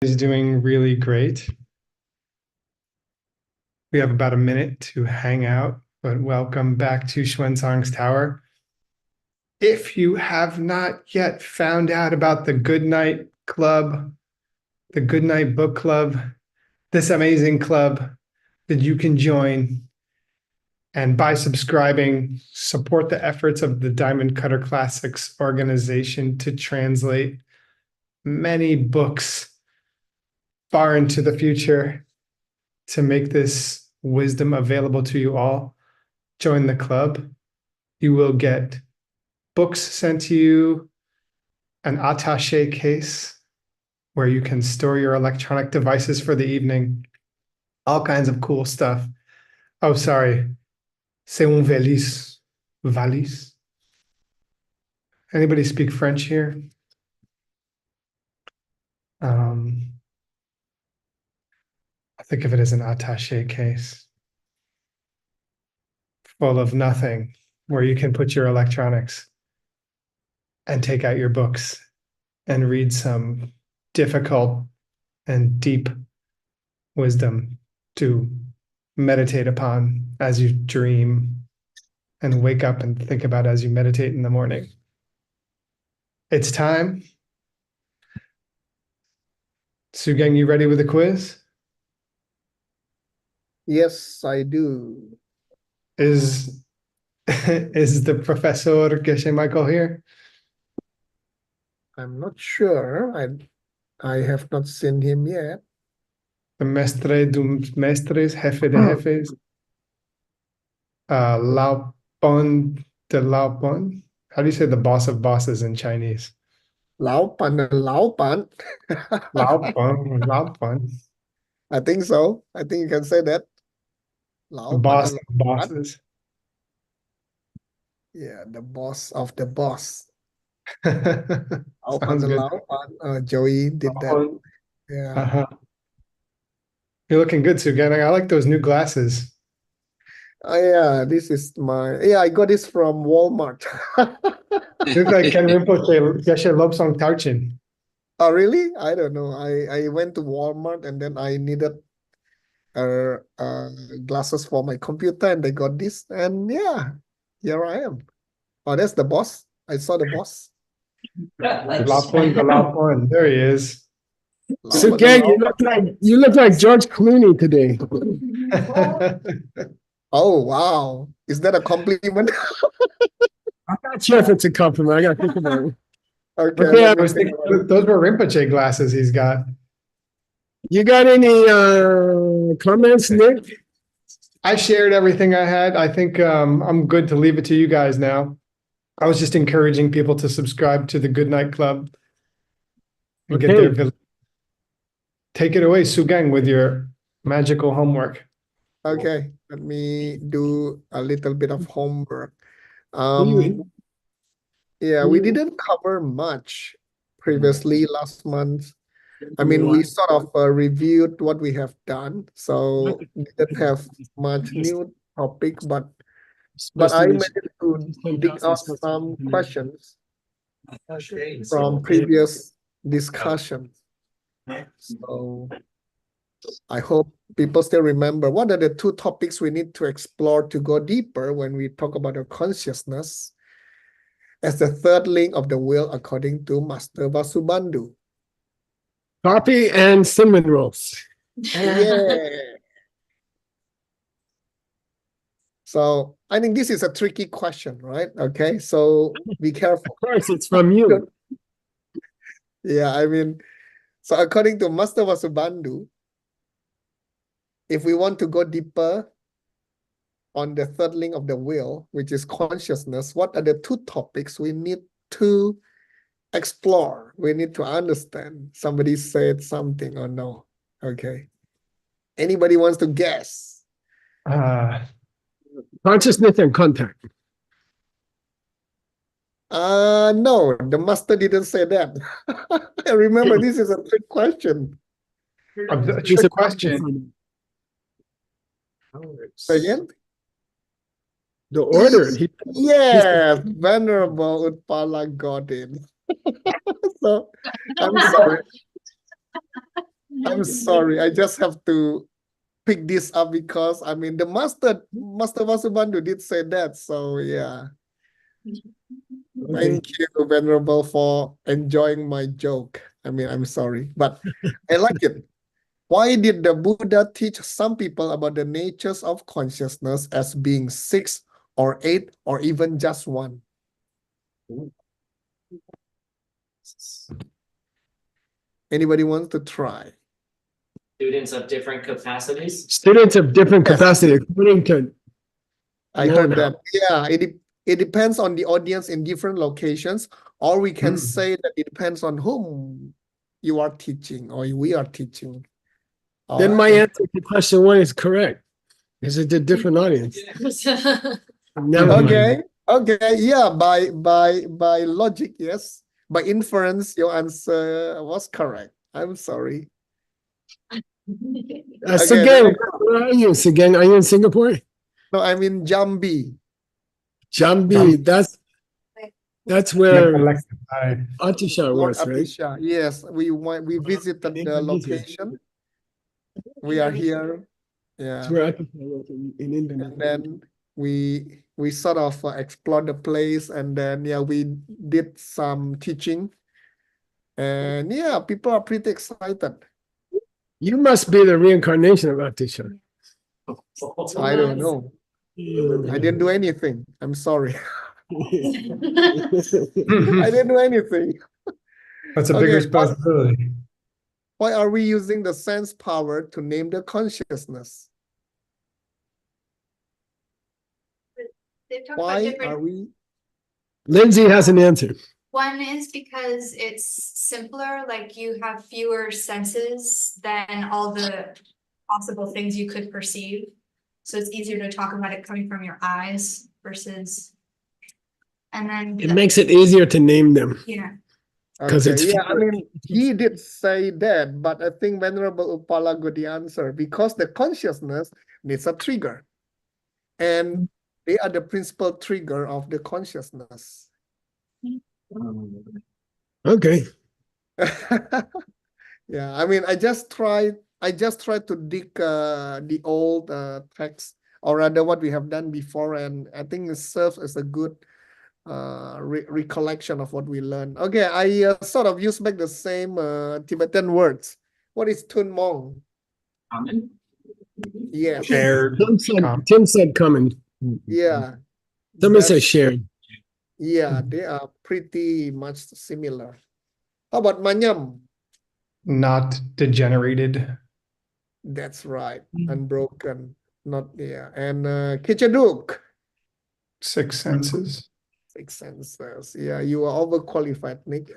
Is doing really great. We have about a minute to hang out, but welcome back to Xuanzang's Tower. If you have not yet found out about the Good Night Club, the Good Night Book Club, this amazing club that you can join, and by subscribing, support the efforts of the Diamond Cutter Classics organization to translate many books far into the future to make this wisdom available to you all. Join the club. You will get books sent to you, an attaché case where you can store your electronic devices for the evening, all kinds of cool stuff. Oh, sorry. C'est un valise. Valise. Anybody speak French here? I think of it as an attaché case full of nothing where you can put your electronics and take out your books and read some difficult and deep wisdom to meditate upon as you dream and wake up and think about as you meditate in the morning. It's time. Sugeng, you ready with the quiz? Yes, I do. Is is the Professor Geshe Michael here? I'm not sure. I have not seen him yet. The Mestre dos Mestres, Jefe de Jefes, Laopon de Laopon. How do you say the boss of bosses in Chinese? Lão Pan and Lão Pan. Laopon, Laopon. I think so. I think you can say that. The Lão Pan boss and of Lão Pan. bosses. Yeah, the boss of the boss. Lão Pan Sounds and good. Lão Pan. Joey did that. Laopon. Yeah. Uh-huh. You're looking good, Sugan. I like those new glasses. Oh yeah, this is I got this from Walmart. You look like Ken Rinpoche, Geshe Lobsang Tarchin. Oh really? I don't know. I went to Walmart and then I needed glasses for my computer and they got this and yeah, here I am. Oh, that's the boss. I saw the boss. Laopon de Laopon. There he is. Lao So, Pan and gang, Lao Pan. you look like George Clooney today. Oh wow. Is that a compliment? I'm not sure if it's a compliment. I gotta think about it. Okay, Okay, let I me was think thinking about it. those were Rinpoche glasses he's got. you got any comments, Nick? I shared everything I had. I think I'm good to leave it to you guys now. I was just encouraging people to subscribe to the Good Night Club and get Okay. their. Take it away, Sugang, with your magical homework. Okay, let me do a little bit of homework. You- Yeah, we didn't cover much previously last month. I mean, we sort of reviewed what we have done, so didn't have much new topic, but I managed to dig out some questions from previous discussions. So I hope people still remember what are the two topics we need to explore to go deeper when we talk about our consciousness as the third link of the will according to Master Vasubandhu. Coffee and cinnamon rolls. Yeah. So I think this is a tricky question, right? Okay, so be careful. Of course, it's from you. Yeah, I mean, so according to Master Vasubandhu, if we want to go deeper on the third link of the will, which is consciousness, what are the two topics we need to explore? We need to understand. Somebody said something or no? Okay. Anybody wants to guess? Consciousness and contact. No, the master didn't say that. Remember, this is a trick question. A There's trick a question. Say again? The order. Yes, Venerable Utpala got it. So I'm sorry. I'm sorry. I just have to pick this up because I mean the Master Vasubandhu did say that. So yeah. Okay. Thank you, Venerable, for enjoying my joke. I mean, I'm sorry, but I like it. Why did the Buddha teach some people about the natures of consciousness as being 6 or 8 or even just 1? Anybody wants to try? Students of different capacities. Students of different Yes. capacity according to I known heard that. how. Yeah, it depends on the audience in different locations, or we can Hmm. say that it depends on whom you are teaching or we are teaching. Then my Okay. answer to question 1 is correct. Because it's a different audience. Never mind. Okay, okay, yeah, by logic, yes. By inference, your answer was correct. I'm sorry. Okay, Sugeng, where are you? Sugeng, are you in Singapore? no, I'm in Jambi. Jambi, that's where Nagpalekpay. Atisha Lord was, right? Atisha. Yes, we visited the location. We are here. That's Yeah. where Atisha was in And Indonesia. then we sort of explored the place, and then yeah, we did some teaching. And yeah, people are pretty excited. You must be the reincarnation of Atisha. I don't know. I didn't do anything. I'm sorry. I didn't do anything. That's a big Okay, responsibility. why are we using the sense power to name the consciousness? They've talked about Why different. are we? Lindsay has an answer. One is because it's simpler, like you have fewer senses than all the possible things you could perceive. So it's easier to talk about it coming from your eyes versus. And then. It makes it easier to name them. Yeah. 'Cause it's Yeah, I fewer. mean, he did say that, but I think Venerable Upala got the answer because the consciousness needs a trigger. And they are the principal trigger of the consciousness. Okay. Yeah, I mean, I just tried to dig the old text, or rather what we have done before, and I think it serves as a good recollection of what we learned. Okay, I sort of use back the same Tibetan words. What is Tun Mong? Common. Yes. Shared. Tim said coming. Yeah. Somebody said That's- shared. Yeah, they are pretty much similar. How about Manyam? Not degenerated. That's right. Unbroken. Not yeah. And Kichaduk. 6 senses. 6 senses. Yeah, you are overqualified, Nick.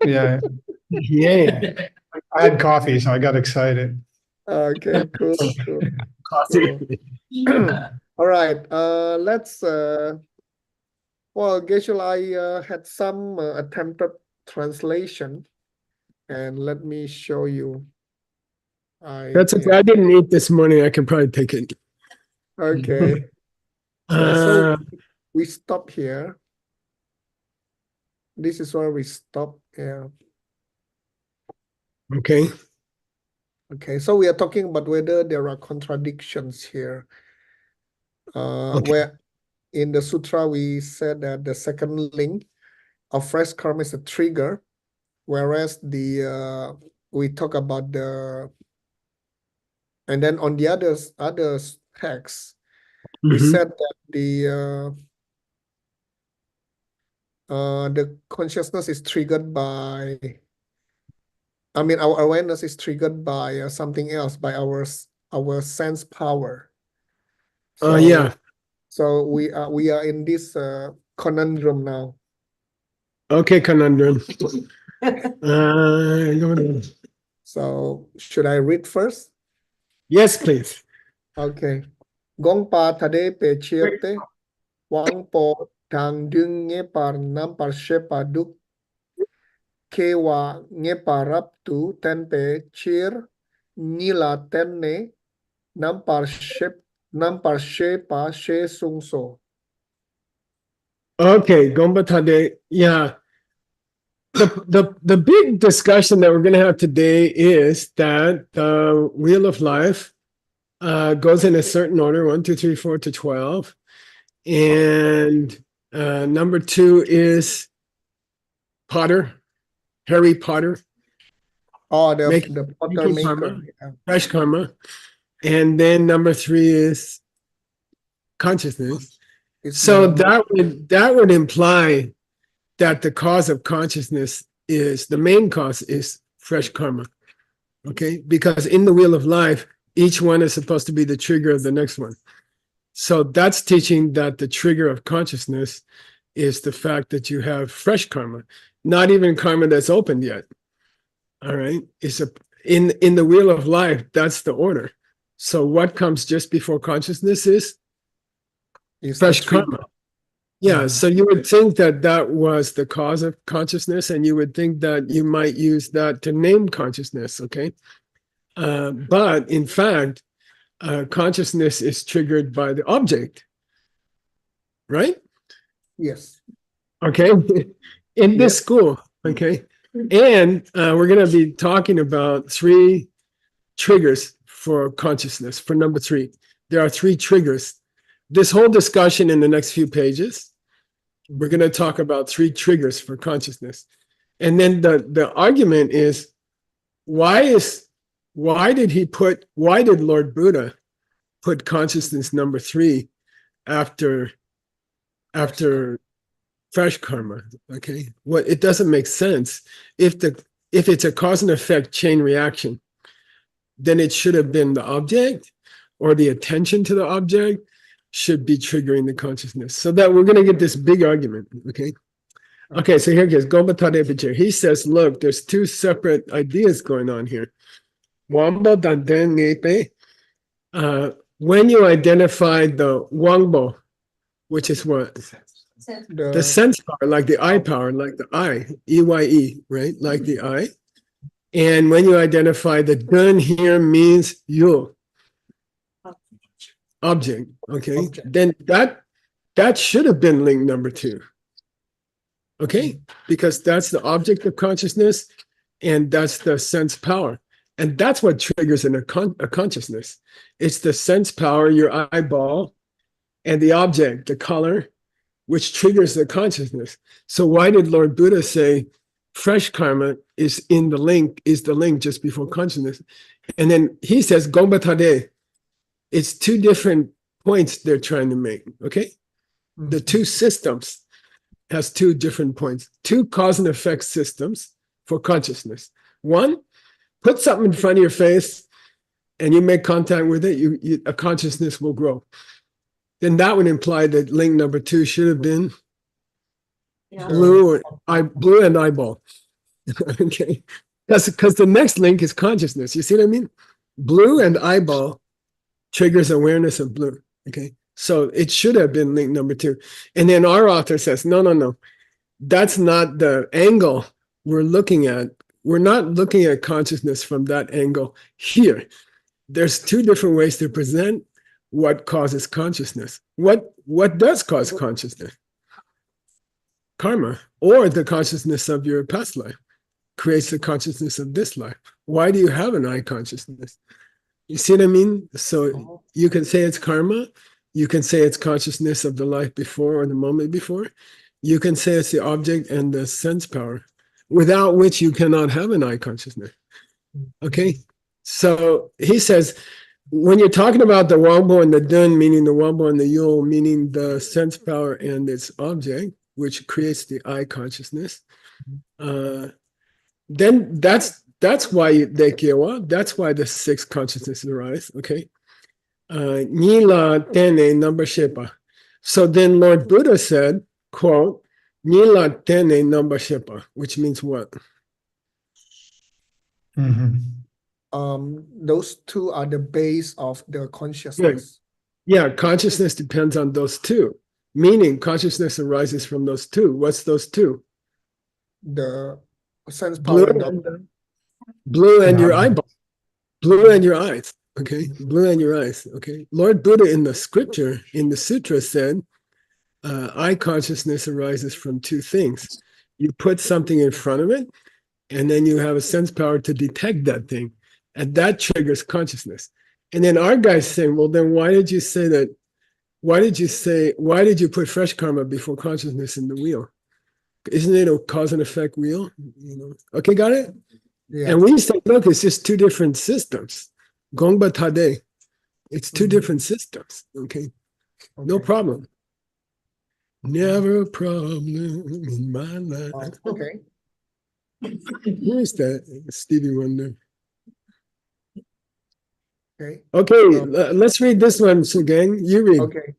Yeah. Yeah. I had coffee, so I got excited. Okay, cool. All right. Let's well, Geshe, I had some attempted translation, and let me show you. That's okay. I didn't eat this morning. I can probably take it. Okay. Yeah, so we stop here. This is where we stop. Yeah. Okay. Okay. So we are talking about whether there are contradictions here. Okay. Where in the sutra we said that the second link of fresh karma is a trigger, whereas the we talk about the, and then on the other text we Mhm. said that the consciousness is triggered by, I mean, our awareness is triggered by something else, by our sense power. So, Yeah. So we are in this conundrum now. Okay, conundrum. So should I read first? Yes, please. Okay. Gong pa thade pe chierte wang po tang dung nge par nam par she pa duk ke wa nge parap tu ten pe chir nila ten ne nam par she pa she sung so. Okay, Gomba Tade. Yeah. the big discussion that we're going to have today is that the wheel of life goes in a certain order, 1, 2, 3, 4 to 12. And number 2 is Potter, Harry Potter, Oh, the Making- the Potter making maker. karma. Yeah. fresh karma. And then number 3 is consciousness. It's So the- that would imply that the cause of consciousness is the main cause is fresh karma. Okay, because in the wheel of life, each one is supposed to be the trigger of the next one. So that's teaching that the trigger of consciousness is the fact that you have fresh karma, not even karma that's opened yet. All right, it's in the wheel of life. That's the order. So what comes just before consciousness is it's fresh the trigger. karma. Yeah, Mhm. so you would think that that was the cause of consciousness, and you would think that you might use that to name consciousness, okay? But in fact, consciousness is triggered by the object, right? Yes. Okay, in this Yes. school, okay? And we're going to be talking about 3 triggers for consciousness, for number 3. There are 3 triggers. This whole discussion in the next few pages, we're going to talk about 3 triggers for consciousness. And then the argument is, why did Lord Buddha put consciousness number 3 after fresh karma? Okay, well, it doesn't make sense. If it's a cause and effect chain reaction, then it should have been the object, or the attention to the object should be triggering the consciousness. So that we're going to get this big argument. Okay, so here it goes. Gobatade Pichir. He says, look, there's 2 separate ideas going on here. Wangbo Danten Ngepe. When you identify the Wangbo, which is what? The sense power, like the eye power, like the eye, EYE, right? Like the eye. And when you identify the dun here means you, object, okay? Object. Then that should have been link number 2. Okay? Because that's the object of consciousness, and that's the sense power. And that's what triggers a consciousness. It's the sense power, your eyeball, and the object, the color, which triggers the consciousness. So why did Lord Buddha say fresh karma is the link just before consciousness? And then he says, Gombatade, it's 2 different points they're trying to make, okay? The 2 systems has 2 different points, 2 cause and effect systems for consciousness. One, put something in front of your face and you make contact with it, a consciousness will grow. Then that would imply that link number 2 should have been blue and eyeball. Okay, because the next link is consciousness. You see what I mean? Blue and eyeball triggers awareness of blue. Okay, so it should have been link number 2. And then our author says, no, that's not the angle we're looking at. We're not looking at consciousness from that angle here. There's 2 different ways to present what causes consciousness. What does cause consciousness? Karma, or the consciousness of your past life, creates the consciousness of this life. Why do you have an eye consciousness? You see what I mean? So you can say it's karma. You can say it's consciousness of the life before or the moment before. You can say it's the object and the sense power, without which you cannot have an eye consciousness. Okay? So he says, when you're talking about the Wangbo and the Dun, meaning the Wangbo and the Yul, meaning the sense power and its object, which creates the eye consciousness, then that's why they kiewa, that's why the 6 consciousnesses arise, okay? Nila tene number shepa. So then Lord Buddha said, quote, Nila tene number shepa, which means what? Those 2 are the base of the consciousness. Yeah, consciousness depends on those 2, meaning consciousness arises from those 2. What's those 2? The sense Blue power and and your eyeball, blue and your eyes. Okay, blue and your eyes. Okay, Lord Buddha in the scripture, in the sutra said, eye consciousness arises from 2 things. you put something in front of it, and then you have a sense power to detect that thing, and that triggers consciousness. And then our guy's saying, well, then why did you say that? Why did you put fresh karma before consciousness in the wheel? Isn't it a cause and effect wheel? Okay, got it? Yeah. And we say, look, it's just two different systems. Gongba Tade. It's two different systems. Okay. No Okay. problem. Never a problem in my life. Okay. Who is that? Stevie Wonder. Okay. Okay, let's read this one, Sugeng. You read. Okay.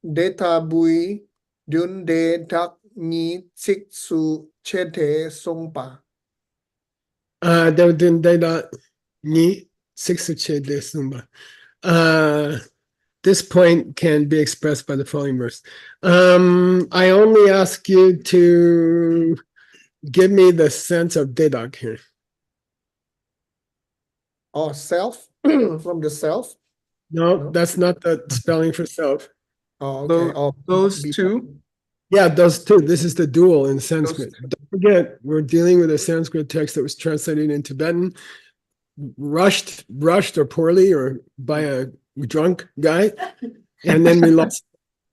Data bui dun de dak ni sik su chete songpa. This point can be expressed by the following verse. I only ask you to give me the sense of dedak here. Or self from the self. No, No. that's not the spelling for self. Oh, okay. Or Those be- two. Yeah, those two. This is the dual in Sanskrit. Don't forget, we're dealing with a Sanskrit text that was translated in Tibetan, rushed or poorly or by a drunk guy, and then we lost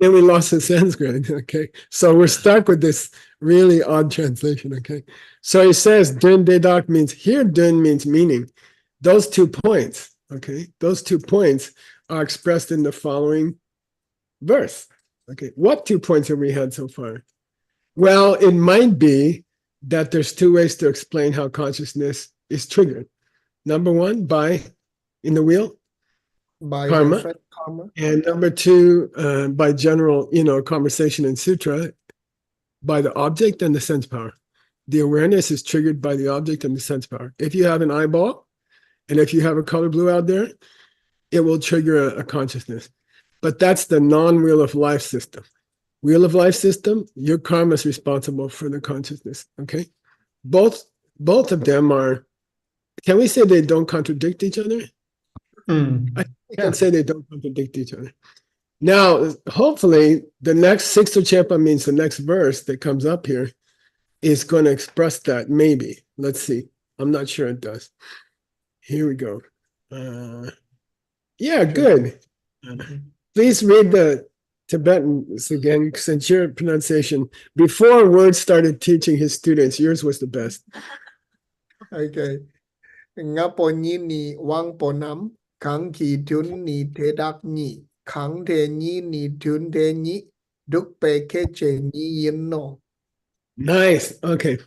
the Sanskrit. Okay, so we're stuck with this really odd translation. Okay, so he says dun dedak means here. Dun means meaning. Those 2 points. Okay, those 2 points are expressed in the following verse. Okay, what 2 points have we had so far? Well, it might be that there's 2 ways to explain how consciousness is triggered. Number 1, by in the wheel, by karma. the fresh karma. And number 2, by general, conversation in sutra, by the object and the sense power. The awareness is triggered by the object and the sense power. If you have an eyeball, and if you have a color blue out there, it will trigger a consciousness. But that's the non-wheel of life system. Wheel of life system, your karma is responsible for the consciousness. Okay, both of them are. Can we say they don't contradict each other? I can say they don't contradict each other. Now, hopefully, the next sixth chepa means the next verse that comes up here is going to express that. Maybe. Let's see. I'm not sure it does. Here we go. Yeah, good. Please read the Tibetan again, since your pronunciation, before Word started teaching his students, yours was the best. Okay. Nga po nyi ni wang po nam, kang ki tun ni te dak ni, kang te nyi ni tun te nyi, duk pe ke che nyi yin no. Nice. Okay.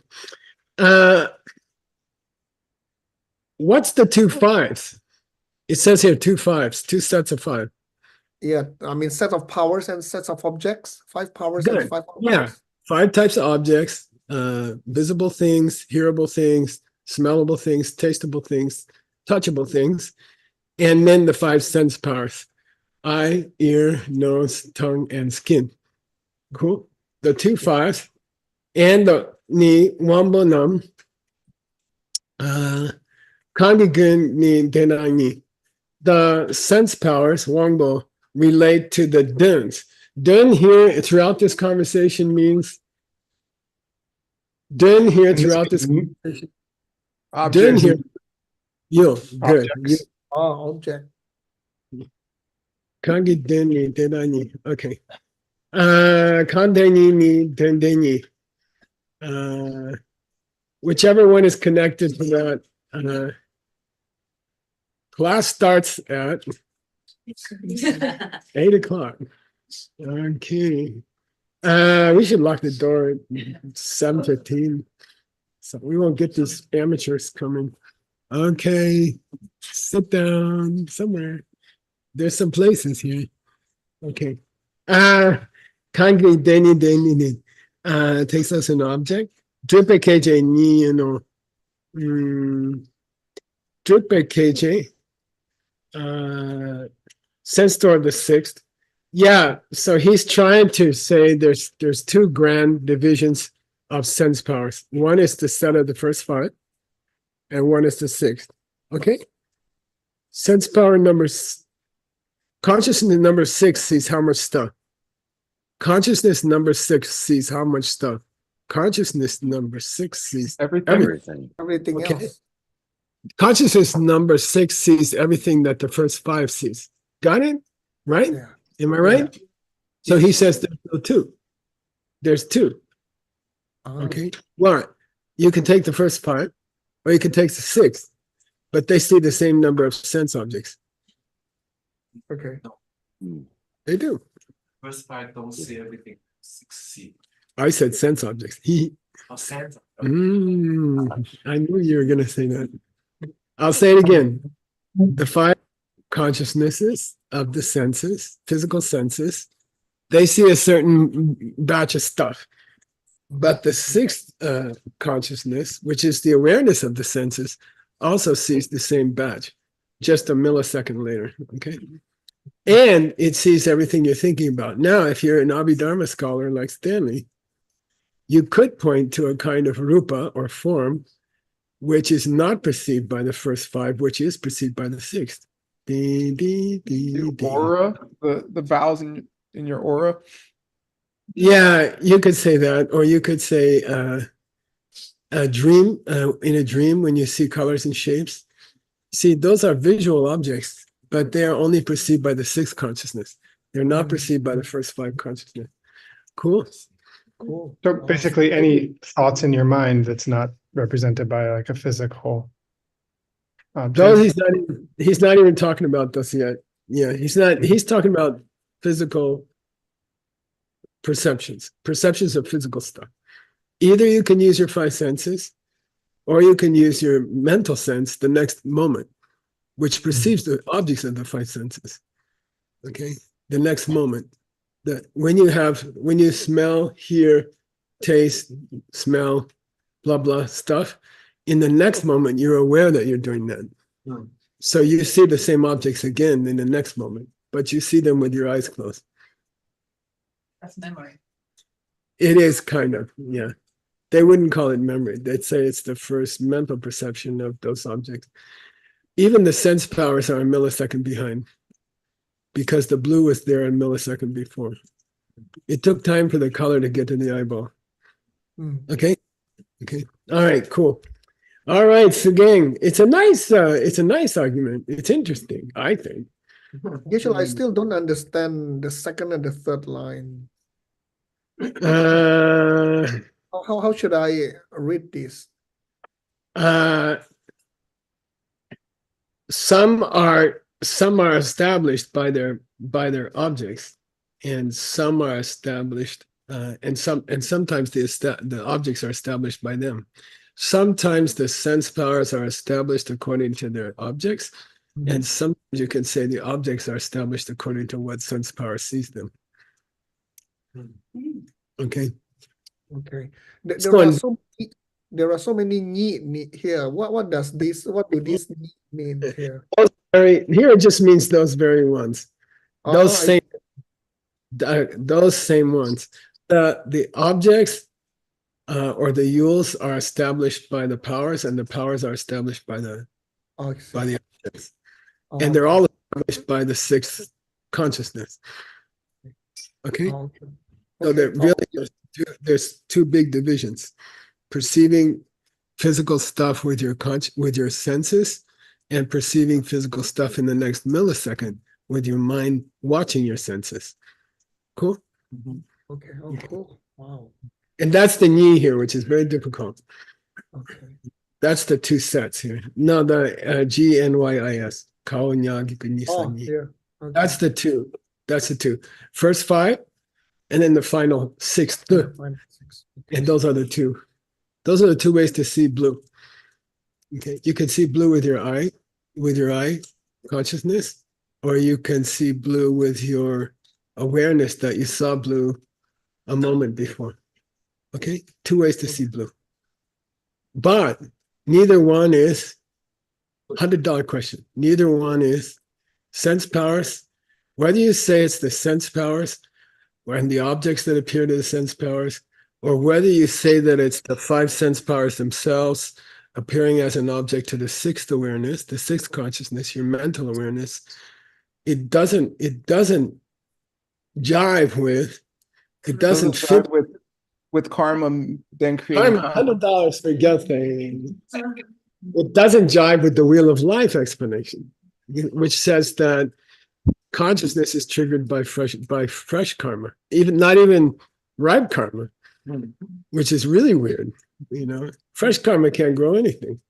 What's the 2 5s? It says here 2 5s, 2 sets of 5. Yeah, I mean set of powers and sets of objects. 5 powers Good. and 5 objects. Yeah. 5 types of objects, visible things, hearable things, smellable things, tasteable things, touchable things, and then the 5 sense powers: eye, ear, nose, tongue, and skin. Cool. The 2 5s and the ni wambo nam, kangigun ni denani. The sense powers, wangbo, relate to the duns. Dun here throughout this conversation means dun here throughout this conversation. Dun Objects. here. Yo, good. Objects. Oh, object. Kangi deni denani. Okay. Kandeni ni dendeni. Whichever one is connected to that. Class starts at 8 o'clock. Okay. We should lock the door at 7:15. So we won't get these amateurs coming. Okay. Sit down somewhere. There's some places here. Okay. Kangi deni takes us an object. Dripe KJ ni, Dripe KJ. Sense door of the 6th. Yeah, so he's trying to say there's 2 grand divisions of sense powers. One is the set of the first 5, and one is the 6th. Okay? Sense power consciousness number 6 sees how much stuff. Consciousness number 6 sees how much stuff. consciousness number 6 sees Everything. Everything Okay. else. consciousness number 6 sees everything that the first 5 sees. Got it? Right? Yeah. Am I right? So he says there's no 2. There's 2. Ah, Okay. Well, you can take the first 5, or you can take the 6th, but they see the same number of sense objects. okay. They do. First five don't see everything. 6C. I said sense objects. Oh, sense. I knew you were going to say that. I'll say it again. The 5 consciousnesses of the senses, physical senses, they see a certain batch of stuff. But the 6th consciousness, which is the awareness of the senses, also sees the same batch, just a millisecond later. Okay. And it sees everything you're thinking about. Now, if you're an Abhidharma scholar like Stanley, you could point to a kind of rupa or form which is not perceived by the first 5, which is perceived by the 6th. The aura, the vowels in your aura. Yeah, you could say that, or you could say a dream. In a dream, when you see colors and shapes, see those are visual objects, but they are only perceived by the 6th consciousness. They're not perceived by the first 5 consciousness. Cool. Cool. So basically, any thoughts in your mind that's not represented by like a physical object. Those he's not even talking about those yet. Yeah, he's not. He's talking about physical perceptions of physical stuff. Either you can use your 5 senses, or you can use your mental sense the next moment, which perceives the objects of the 5 senses. Okay, the next moment. That when you smell, hear, taste, smell, blah blah stuff, in the next moment you're aware that you're doing that. So you see the same objects again in the next moment, but you see them with your eyes closed. That's memory. It is kind of, yeah. They wouldn't call it memory. They'd say it's the first mental perception of those objects. Even the sense powers are a millisecond behind, because the blue was there a millisecond before. It took time for the color to get to the eyeball. Okay? Okay. All right, cool. All right, Sugeng. It's a nice argument. It's interesting, I think. Usually, I still don't understand the second and the third line. How should I read this? Some are established by their objects, and some are established, and sometimes the objects are established by them. Sometimes the sense powers are established according to their objects, and sometimes you can say the objects are established according to what sense power sees them. Okay. Okay. There are so many ni here. What do these ni mean here? Here it just means those very ones. Those Oh, those same ones. The objects or the yules are established by the powers, and the powers are established by the objects. And they're all established by the 6th consciousness. Okay? So there really there's 2 big divisions: perceiving physical stuff with your senses, and perceiving physical stuff in the next millisecond with your mind watching your senses. Cool? Okay. Oh, cool. Wow. And that's the Ni here, which is very difficult. Okay. That's the 2 sets here. No, the GNYIS. Kao Nyag Oh, Ni. here. Okay. That's the 2. That's the 2. First 5, and then the final 6th. And those are the 2. Those are the 2 ways to see blue. Okay, you can see blue with your eye consciousness, or you can see blue with your awareness that you saw blue a moment before. Okay, 2 ways to see blue. But neither one is $100 question. Neither one is sense powers. Whether you say it's the sense powers and the objects that appear to the sense powers, or whether you say that it's the 5 sense powers themselves appearing as an object to the 6th awareness, the 6th consciousness, your mental awareness, it doesn't jive with, it doesn't fit with with karma, then creating I'm karma. $100 for guessing. It doesn't jive with the wheel of life explanation, which says that consciousness is triggered by fresh karma, even not even ripe karma, which is really weird. You know, fresh karma can't grow anything.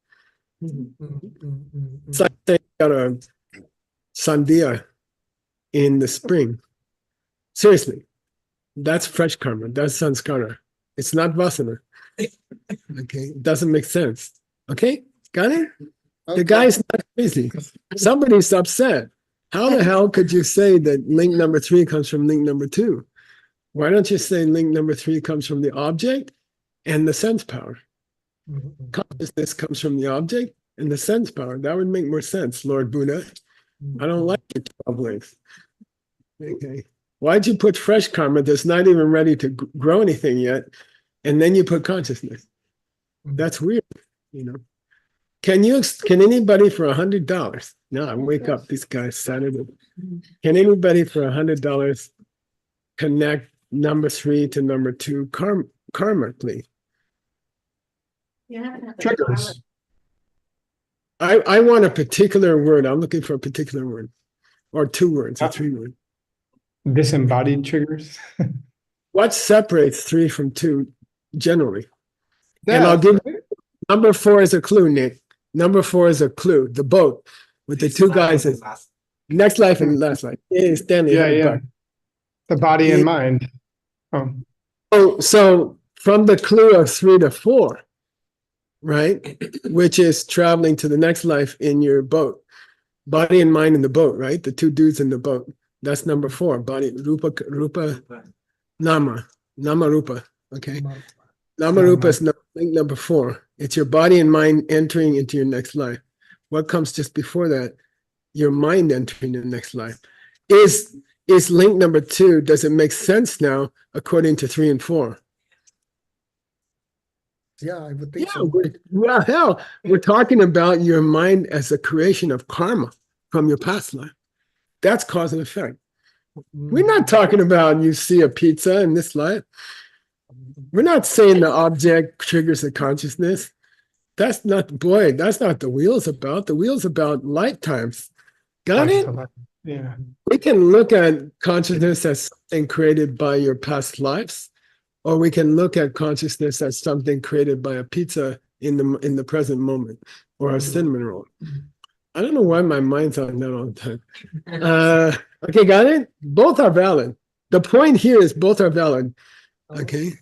It's like they got a sandia in the spring. Seriously, that's fresh karma. That's sanskara. It's not vasana. Okay, it doesn't make sense. Okay, got it? The guy's not crazy. Somebody's upset. How the hell could you say that link number 3 comes from link number 2? Why don't you say link number 3 comes from the object and the sense power? Consciousness comes from the object and the sense power. That would make more sense, Lord Buddha. I don't like your 12 links. Okay. Why'd you put fresh karma that's not even ready to grow anything yet, and then you put consciousness? That's weird, you know. Can anybody for $100? No, I wake up, this guy's Saturday. Can anybody for $100 connect number 3 to number 2 karma, please? Triggers. I want a particular word. I'm looking for a particular word, or 2 words, or 3 words. Disembodied triggers. What separates 3 from 2 generally? Yeah, And I'll give number 4 as a clue, Nick. Number 4 is a clue. The boat with the 2 guys. Next life and last life. Hey, Stanley. yeah. The body and mind. Oh, So from the clue of 3 to 4, right, which is traveling to the next life in your boat, body and mind in the boat, right? The 2 dudes in the boat. That's number 4. Body, rupa, nama rupa. Okay. Nama rupa is link number 4. It's your body and mind entering into your next life. What comes just before that? Your mind entering the next life. Is link number 2, does it make sense now according to 3 and 4? Yeah, I would think so. Well, hell, we're talking about your mind as a creation of karma from your past life. That's cause and effect. We're not talking about you see a pizza in this life. We're not saying the object triggers the consciousness. That's not the wheel's about. The wheel's about lifetimes. Got it? Yeah. We can look at consciousness as something created by your past lives, or we can look at consciousness as something created by a pizza in the present moment, or a cinnamon roll. I don't know why my mind's on that all the time. Okay, got it? Both are valid. The point here is both are valid. Okay,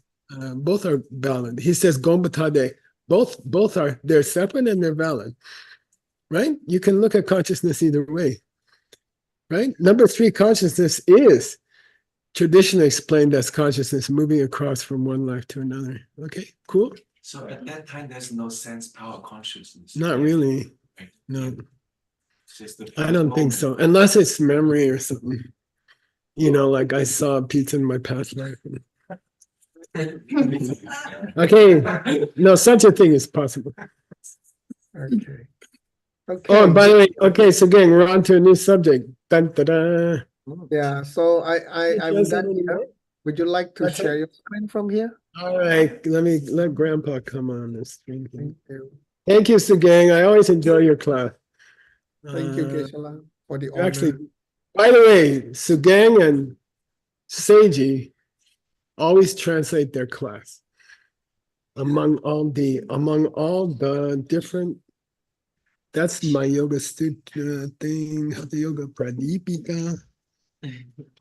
both are valid. He says gombatade. Both are, they're separate and they're valid. Right? You can look at consciousness either way. Right? Number 3, consciousness is traditionally explained as consciousness moving across from one life to another. Okay, cool. So at that time, there's no sense power consciousness. Not really. Right. No, It's just the I don't think so. Unless it's memory or something. You know, like I saw pizza in my past life. Okay, no, such a thing is possible. Okay. Oh, and by the way, okay, so again, we're on to a new subject. Dun, da, da. Yeah, so I'm Yes, done here. Would you like to That's it. share your screen from here? All right, let Grandpa come on this screen. Thank you. Thank you, Sugeng. I always enjoy your class. Thank you, Geshe-la, for the honor. Actually, by the way, Sugeng and Seiji always translate their class among all the different. That's my yoga student thing. Hatha Yoga Pradipika.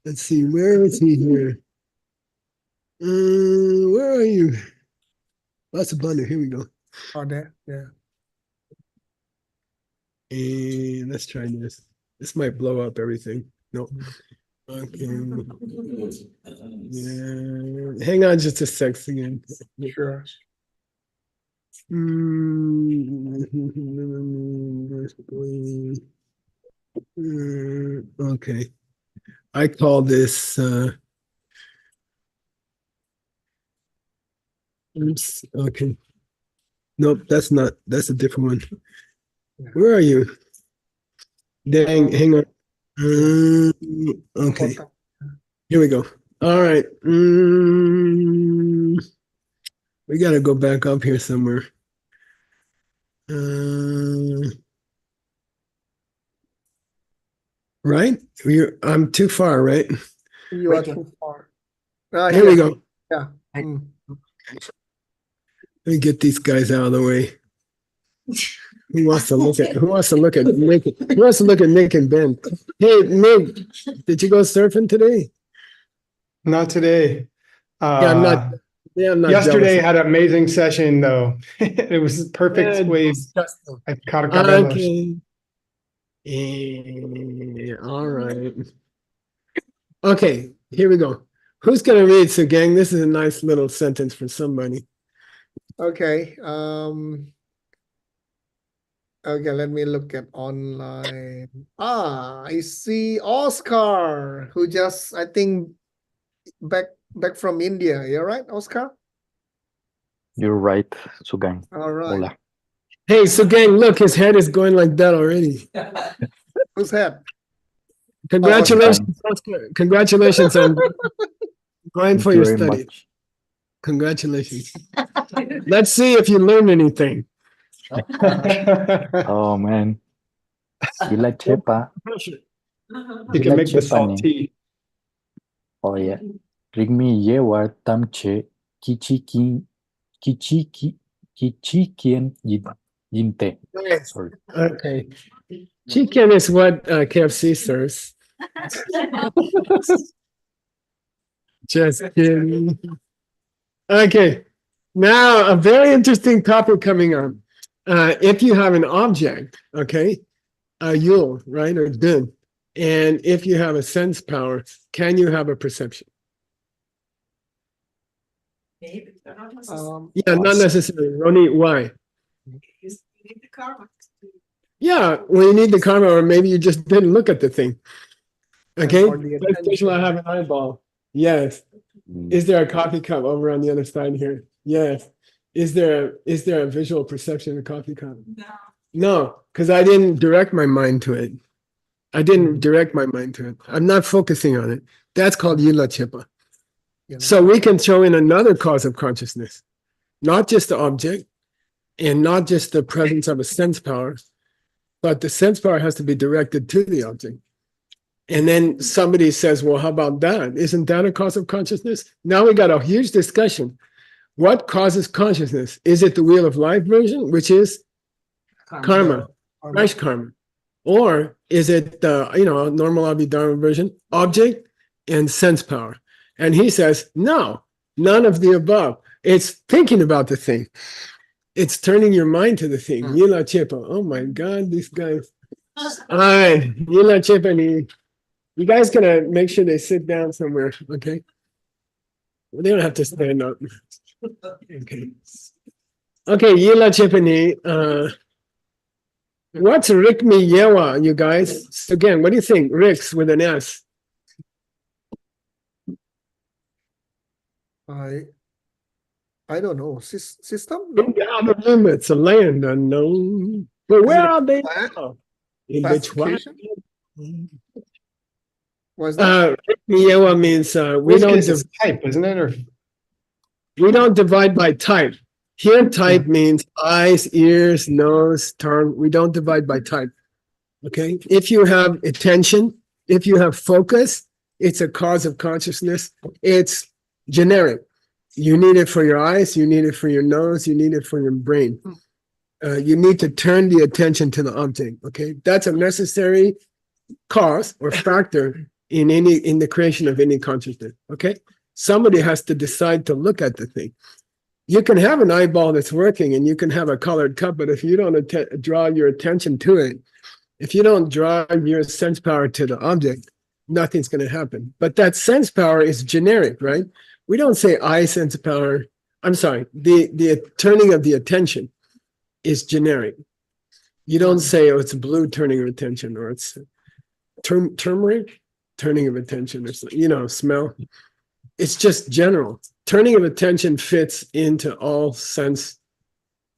Let's see, where is he here? Where are you? Vasubandhu, here we go. Oh, there, yeah. And let's try this. This might blow up everything. No. Okay. Yeah. Hang on just a sec again. Sure. Okay. I call this oops, okay. Nope, that's a different one. Where are you? Dang, hang on. Okay. Here we go. All right. We got to go back up here somewhere. Right? I'm too far, right? You are too far. Ah, Here we go. Yeah. Hi. Let me get these guys out of the way. Who wants to look at Nick? Who wants to look at Nick and Ben? Hey, Nick, did you go surfing today? Not today. Yeah, I'm not. Yeah, I'm not Yesterday jealous. had an amazing session though. It was perfect waves. Disgusting. I caught a cabellos. Okay. All right. Okay, here we go. Who's gonna read, Sugeng? This is a nice little sentence for somebody. Okay. Okay, let me look at online. I see Oscar, who just, I think, back from India. You're right, Oscar? You're right, Sugeng. All right. Hola. Hey, Sugeng, look, his head is going like that already. Who's that? Congratulations, Oscar. Congratulations on going for Thank your you very study. much. Congratulations. Let's see if you learned anything. Oh man. Gila cepa. You can make the salt tea. Oh yeah. Rigmi yewa tamche kichikien yinte. Nice. Sorry. Okay. Chicken is what KFC serves. Just kidding. Okay. Now, a very interesting topic coming up. If you have an object, okay, a yule, right, or dun, and if you have a sense power, can you have a perception? Maybe, but not Yeah, not necessarily. Ronnie, why? You need the karma. Yeah, well, you need the karma, or maybe you just didn't look at the thing. Okay, For the let's take attention. I have an eyeball. Yes. Is there a coffee cup over on the other side here? Yes. Is there a visual perception of a coffee cup? No. No, because I didn't direct my mind to it. I didn't direct my mind to it. I'm not focusing on it. That's called yula chipa. You know? So we can throw in another cause of consciousness, not just the object and not just the presence of a sense power, but the sense power has to be directed to the object. And then somebody says, well, how about that? Isn't that a cause of consciousness? Now we got a huge discussion. What causes consciousness? Is it the wheel of life version, which is karma, fresh karma? Or is it the, normal Abhidharma version, object and sense power? And he says, no, none of the above. It's thinking about the thing. It's turning your mind to the thing. Yila Chepa. Oh my God, these guys. All right, Yila Chepa. You guys gonna make sure they sit down somewhere, okay? Well, they don't have to stand up. Okay. Okay, Yila Chepani. What's Rikmi Yewa, you guys? So again, what do you think? Riks with an S. I don't know. System? No. In the outer limits, a land unknown. But where are they now? In between. Classification? What's that? Rikmi Yewa means we don't Viscous is type, isn't it? Or we don't divide by type. Here, type means eyes, ears, nose, tongue. We don't divide by type. Okay. If you have attention, if you have focus, it's a cause of consciousness. It's generic. You need it for your eyes, you need it for your nose, you need it for your brain. You need to turn the attention to the object. Okay. That's a necessary cause or factor in the creation of any consciousness. Okay. Somebody has to decide to look at the thing. You can have an eyeball that's working and you can have a colored cup, but if you don't draw your attention to it, if you don't draw your sense power to the object, nothing's going to happen. But that sense power is generic, right? We don't say eye sense power. I'm sorry, the turning of the attention is generic. You don't say, oh, it's blue turning of attention, or it's turmeric turning of attention, or smell. It's just general. Turning of attention fits into all sense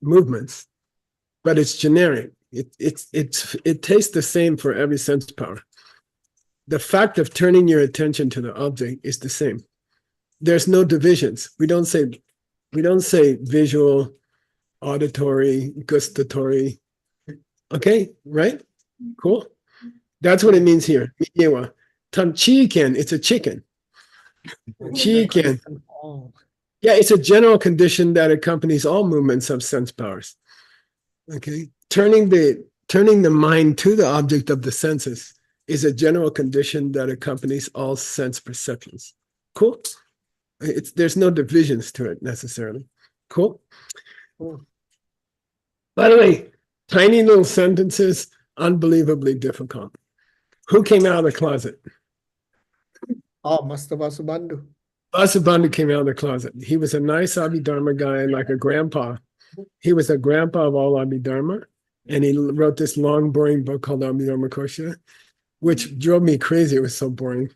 movements, but it's generic. It tastes the same for every sense power. The fact of turning your attention to the object is the same. There's no divisions. We don't say We don't say visual, auditory, gustatory. Okay, right? Cool. That's what it means here. Miyewa. Tam chiken, it's a chicken. Chiken. Yeah, it's a general condition that accompanies all movements of sense powers. Okay. Turning the mind to the object of the senses is a general condition that accompanies all sense perceptions. Cool. There's no divisions to it necessarily. Cool. By the way, tiny little sentences, unbelievably difficult. Who came out of the closet? Oh, Master Vasubandhu. Vasubandhu came out of the closet. He was a nice Abhidharma guy, like a grandpa. He was a grandpa of all Abhidharma, and he wrote this long, boring book called Abhidharma Kosha, which drove me crazy. It was so boring.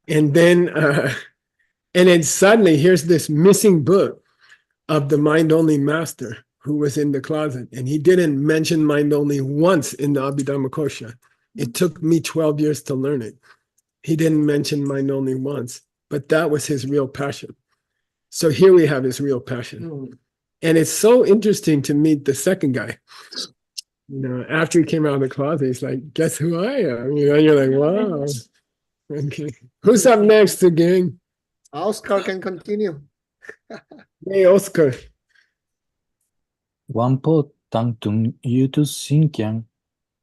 And then suddenly, here's this missing book of the mind-only master who was in the closet, and he didn't mention mind-only once in the Abhidharma Kosha. It took me 12 years to learn it. He didn't mention mind-only once, but that was his real passion. So here we have his real passion. And it's so interesting to meet the second guy. You know, after he came out of the closet, he's like, guess who I am? You know, you're like, wow. Okay. Who's up next, Sugeng? Oscar can continue. Hey, Oscar. Wampo tangtung yutu sinkyang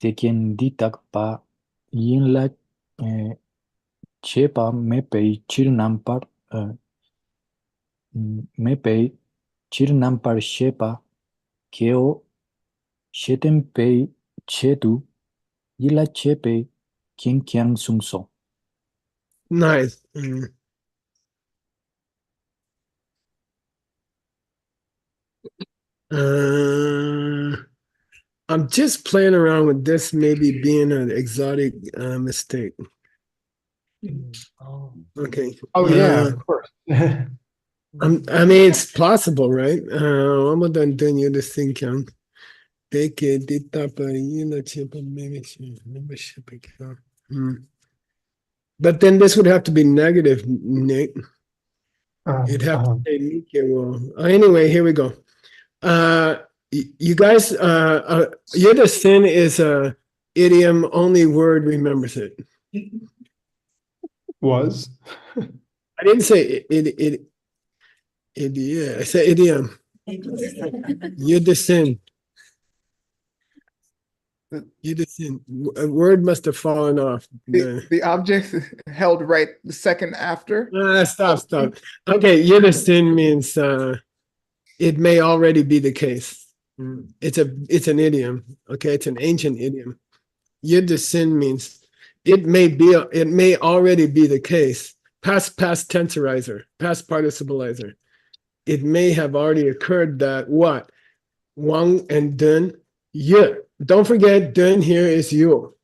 tekien ditak pa yinla chepa mepei chirnampar shepa keo shetempei chetu yila chepe kinkyang sungso. Nice. I'm just playing around with this maybe being an exotic mistake. Okay. Oh yeah, of course. I mean, it's possible, right? Vamos a entender this thing, Kang. Take it, But then this would have to be negative, Nick. It'd have to say Nike. Well, anyway, here we go. You guys, Yida sin is a idiom, only word remembers it. Was. I didn't say it. I said idiom. Yida sin. Yida sin. A word must have fallen off. The object held right the second after. Stop. Okay, Yida sin means it may already be the case. It's an idiom. Okay, it's an ancient idiom. Yida sin means it may already be the case. Past tensorizer, past participleizer. It may have already occurred that what? Wang and dun, yeah. Don't forget, dun here is you.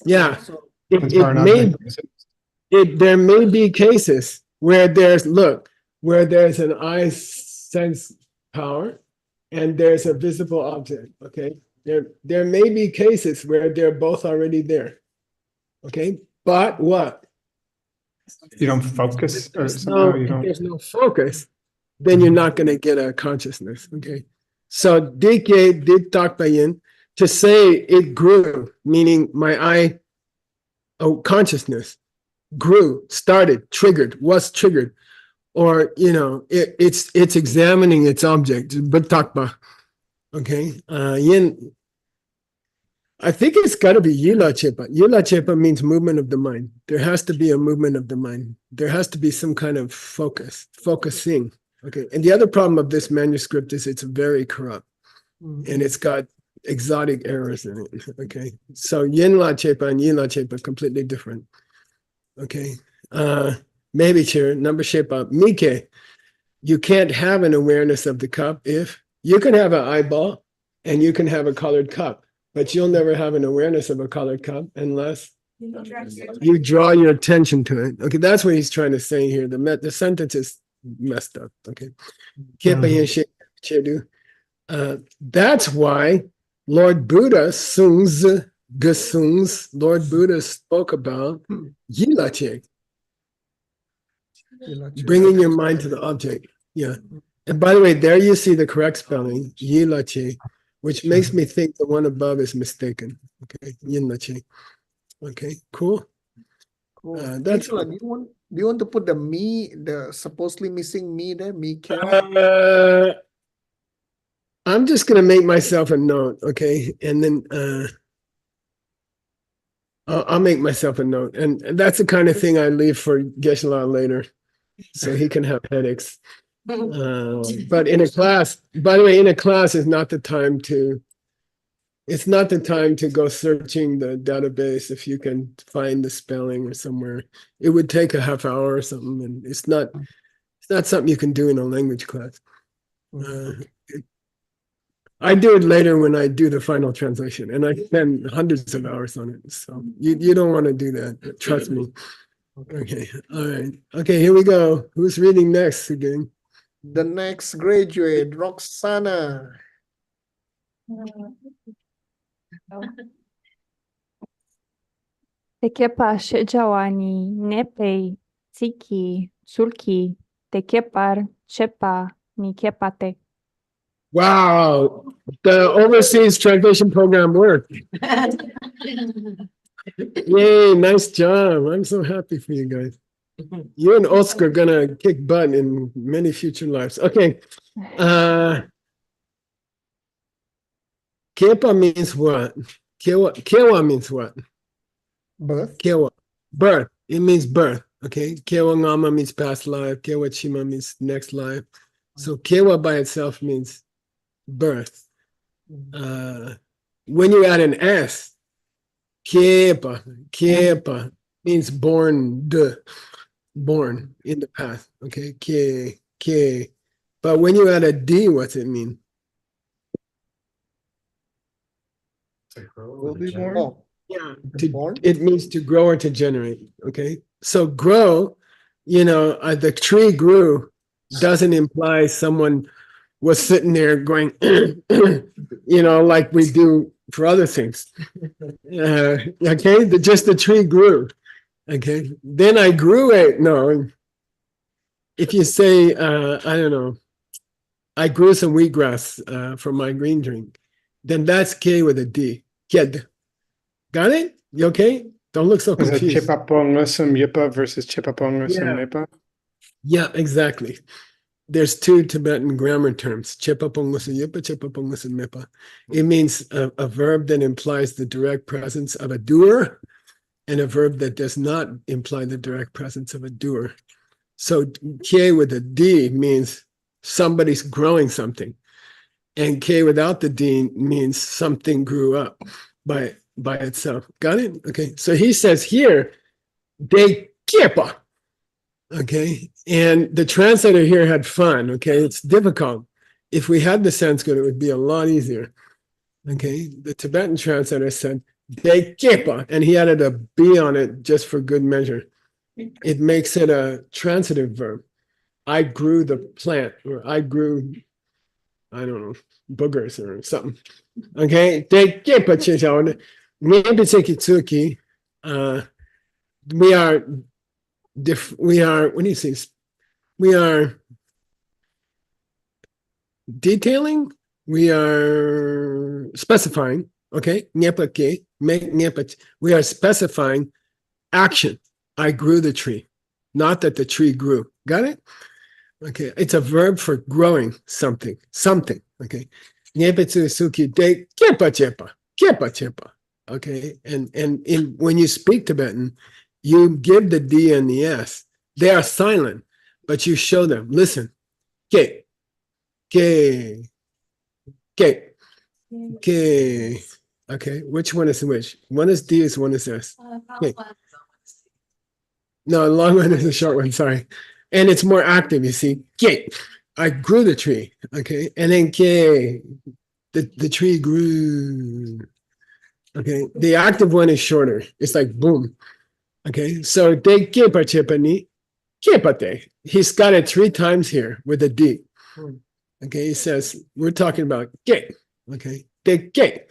Yeah. There may be cases where there's an eye sense power and there's a visible object. Okay. There may be cases where they're both already there. Okay. But what? You don't focus or If there's no focus, then you're not going to get a consciousness. Okay. So dike did takpayin, to say it grew, meaning my eye consciousness grew, started, triggered, was triggered, or it's examining its object, but takpa. Okay. Yin. I think it's got to be yila chepa. Yila chepa means movement of the mind. There has to be a movement of the mind. There has to be some kind of focusing. Okay. And the other problem of this manuscript is it's very corrupt, and it's got exotic errors in it. Okay. So yin la chepa and yin la chepa completely different. Okay. Maybe chair number shepa mike. You can't have an awareness of the cup if you can have an eyeball and you can have a colored cup. But you'll never have an awareness of a colored cup unless you draw your attention to it. Okay, that's what he's trying to say here. The sentence is messed up. Okay. That's why Lord Buddha Lord Buddha spoke about Yilache. Bringing your mind to the object. Yeah. And by the way, there you see the correct spelling, yilache, which makes me think the one above is mistaken. Okay, yinlache. Okay, cool. Cool. That's Angela, do you want to put the me, the supposedly missing me there, me care? I'm just gonna make myself a note, okay, and then I'll make myself a note, and that's the kind of thing I leave for Geshe-la later, so he can have headaches. But in a class, by the way, in a class is not the time to. It's not the time to go searching the database if you can find the spelling or somewhere. It would take a half hour or something, and it's not something you can do in a language class. I do it later when I do the final translation, and I spend hundreds of hours on it. So you don't want to do that. Trust me. Okay. All right. Okay, here we go. Who's reading next again? The next graduate, Roxana. Tekepa Shejawani Nepe Tsiki Sulki Tekepar Chepa Nikepate. Wow, the overseas translation program worked. Yay, nice job. I'm so happy for you guys. You and Oscar are gonna kick butt in many future lives. Okay. Kepa means what? Kewa means what? Birth. Kewa. Birth. It means birth. Okay. Kewa ngama means past life. Kewa chima means next life. So kewa by itself means birth. When you add an S, kepa means born in the past. Okay, ke. But when you add a D, what's it mean? Will be born. Yeah, Born? it means to grow or to generate. Okay, so grow, the tree grew doesn't imply someone was sitting there going, like we do for other things. Okay, just the tree grew. Okay, then I grew it. No, if you say, I don't know, I grew some wheatgrass from my green drink, then that's K with a D. Ked. Got it? You okay? Don't look so Is it confused. Chipapongusum Yipa versus Chipapongusum Nipa? Yeah, exactly. There's two Tibetan grammar terms, Chipapongusum Yipa, Chipapongusum Mipa. It means a verb that implies the direct presence of a doer and a verb that does not imply the direct presence of a doer. So K with a D means somebody's growing something. And K without the D means something grew up by itself. Got it? Okay. So he says here, de kepa. Okay. And the translator here had fun. Okay. It's difficult. If we had the Sanskrit, it would be a lot easier. Okay. The Tibetan translator said, de kepa. And he added a B on it just for good measure. It makes it a transitive verb. I grew the plant, or I grew, I don't know, boogers or something. Okay, we are what do you say? We are detailing, we are specifying, okay? We are specifying action. I grew the tree, not that the tree grew. Got it? Okay, it's a verb for growing something, okay? Okay, and when you speak Tibetan, you give the D and the S. They are silent, but you show them, listen, ke, ke, ke, ke. Okay, which one is which? One is D, one is S. Okay. No, the long one is the short one, sorry. And it's more active, you see. Ke, I grew the tree, okay? And then ke, the tree grew. Okay, the active one is shorter. It's like boom. Okay, so de kepa chepani, kepate. He's got it 3 times here with a D. Okay, he says, we're talking about ke. Okay, de ke.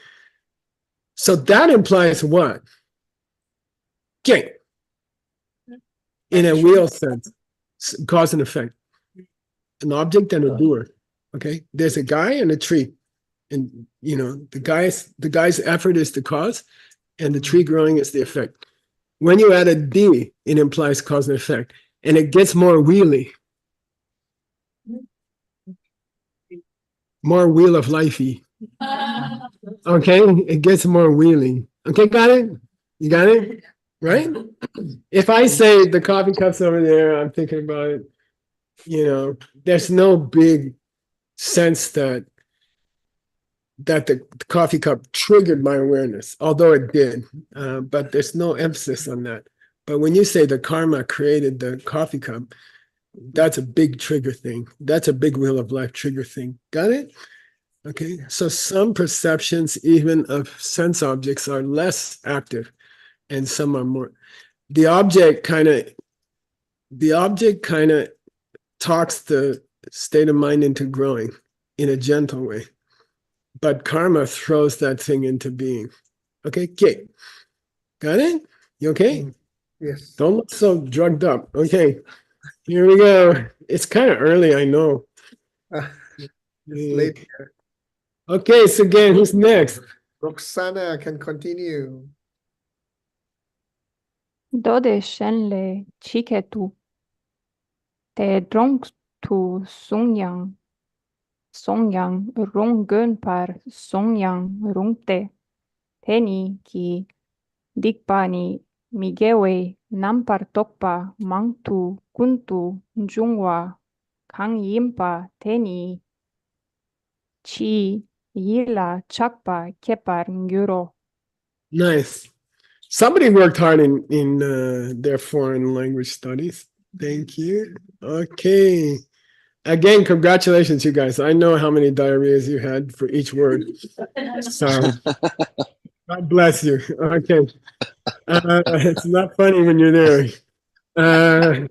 So that implies what? Ke. In a real sense. cause and effect. An object and a doer. Okay, there's a guy and a tree, and the guy's effort is the cause, and the tree growing is the effect. When you add a D, it implies cause and effect, and it gets more wheelie, more wheel of lifey. Okay, it gets more wheelie. Okay, got it? You got it? Right? If I say the coffee cup's over there, I'm thinking about it, there's no big sense that the coffee cup triggered my awareness, although it did, but there's no emphasis on that. But when you say the karma created the coffee cup, that's a big trigger thing. That's a big wheel of life trigger thing. Got it? Okay, so some perceptions, even of sense objects, are less active, and some are more. The object kind of talks the state of mind into growing in a gentle way, but karma throws that thing into being. Okay, Kate, got it? You okay? Yes. Don't look so drugged up. Okay, here we go. It's kind of early, I know. It's late here. Okay, so again, who's next? Roxana can continue. Dode shenle chiketu. Te drong tu songyang rongön par songyang rungte. Teni ki dikpani migewe nampar tokpa mangtu kuntu jungwa kang yimpa teni chi yila chakpa kepar nguro. Nice. Somebody worked hard in their foreign language studies. Thank you. Okay. Again, congratulations, you guys. I know how many diarrheas you had for each word. So God bless you. Okay. It's not funny when you're there.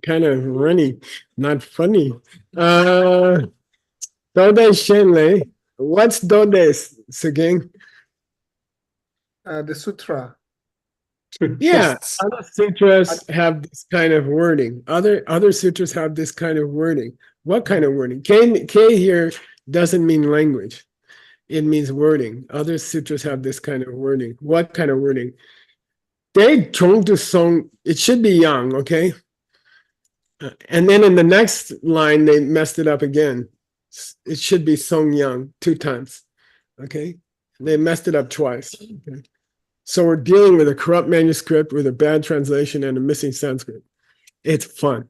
Kind of runny, not funny. Dode Shenle. What's Dode, Sugeng? The sutra. Yeah, other sutras have this kind of wording. Other sutras have this kind of wording. What kind of wording? K here doesn't mean language. It means wording. Other sutras have this kind of wording. What kind of wording? They chong to song. It should be yang, okay? And then in the next line, they messed it up again. It should be song yang 2 times, okay? They messed it up twice. Okay? So we're dealing with a corrupt manuscript with a bad translation and a missing Sanskrit. It's fun.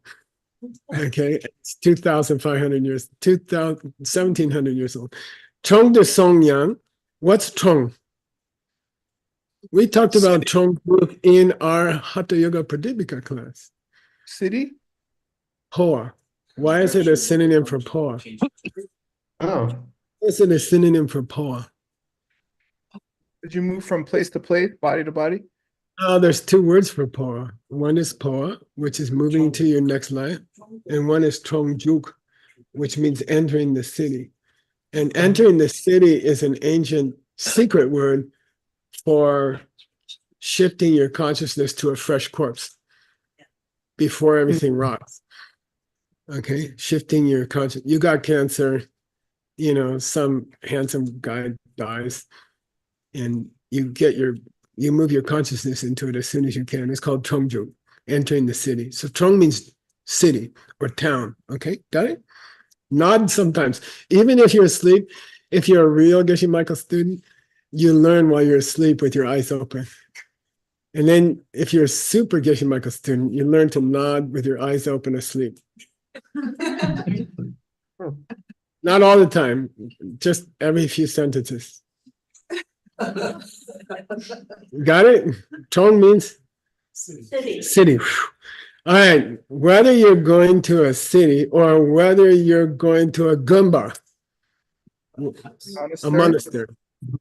Okay, it's 2,500 years, 1,700 years old. Chong de Song Yang. What's Chong? We talked about Chong in our Hatha Yoga Pradipika class. City? Poa. Why is it a synonym for Poa? Oh, Why is it a synonym for Poa? Did you move from place to place, body to body? Oh, there's 2 words for Poa. One is Poa, which is moving to your next life, and one is Chongjuk, which means entering the city. And entering the city is an ancient secret word for shifting your consciousness to a fresh corpse before everything rots. Okay, shifting your conscious. You got cancer, some handsome guy dies, and you move your consciousness into it as soon as you can. It's called Chongju, entering the city. So Chong means city or town. Okay, got it? Nod sometimes. Even if you're asleep, if you're a real Geshe Michael student, you learn while you're asleep with your eyes open. And then if you're a super Geshe Michael student, you learn to nod with your eyes open asleep. Not all the time, just every few sentences. Got it? Chong means city. All right. Whether you're going to a city or whether you're going to a gumba, a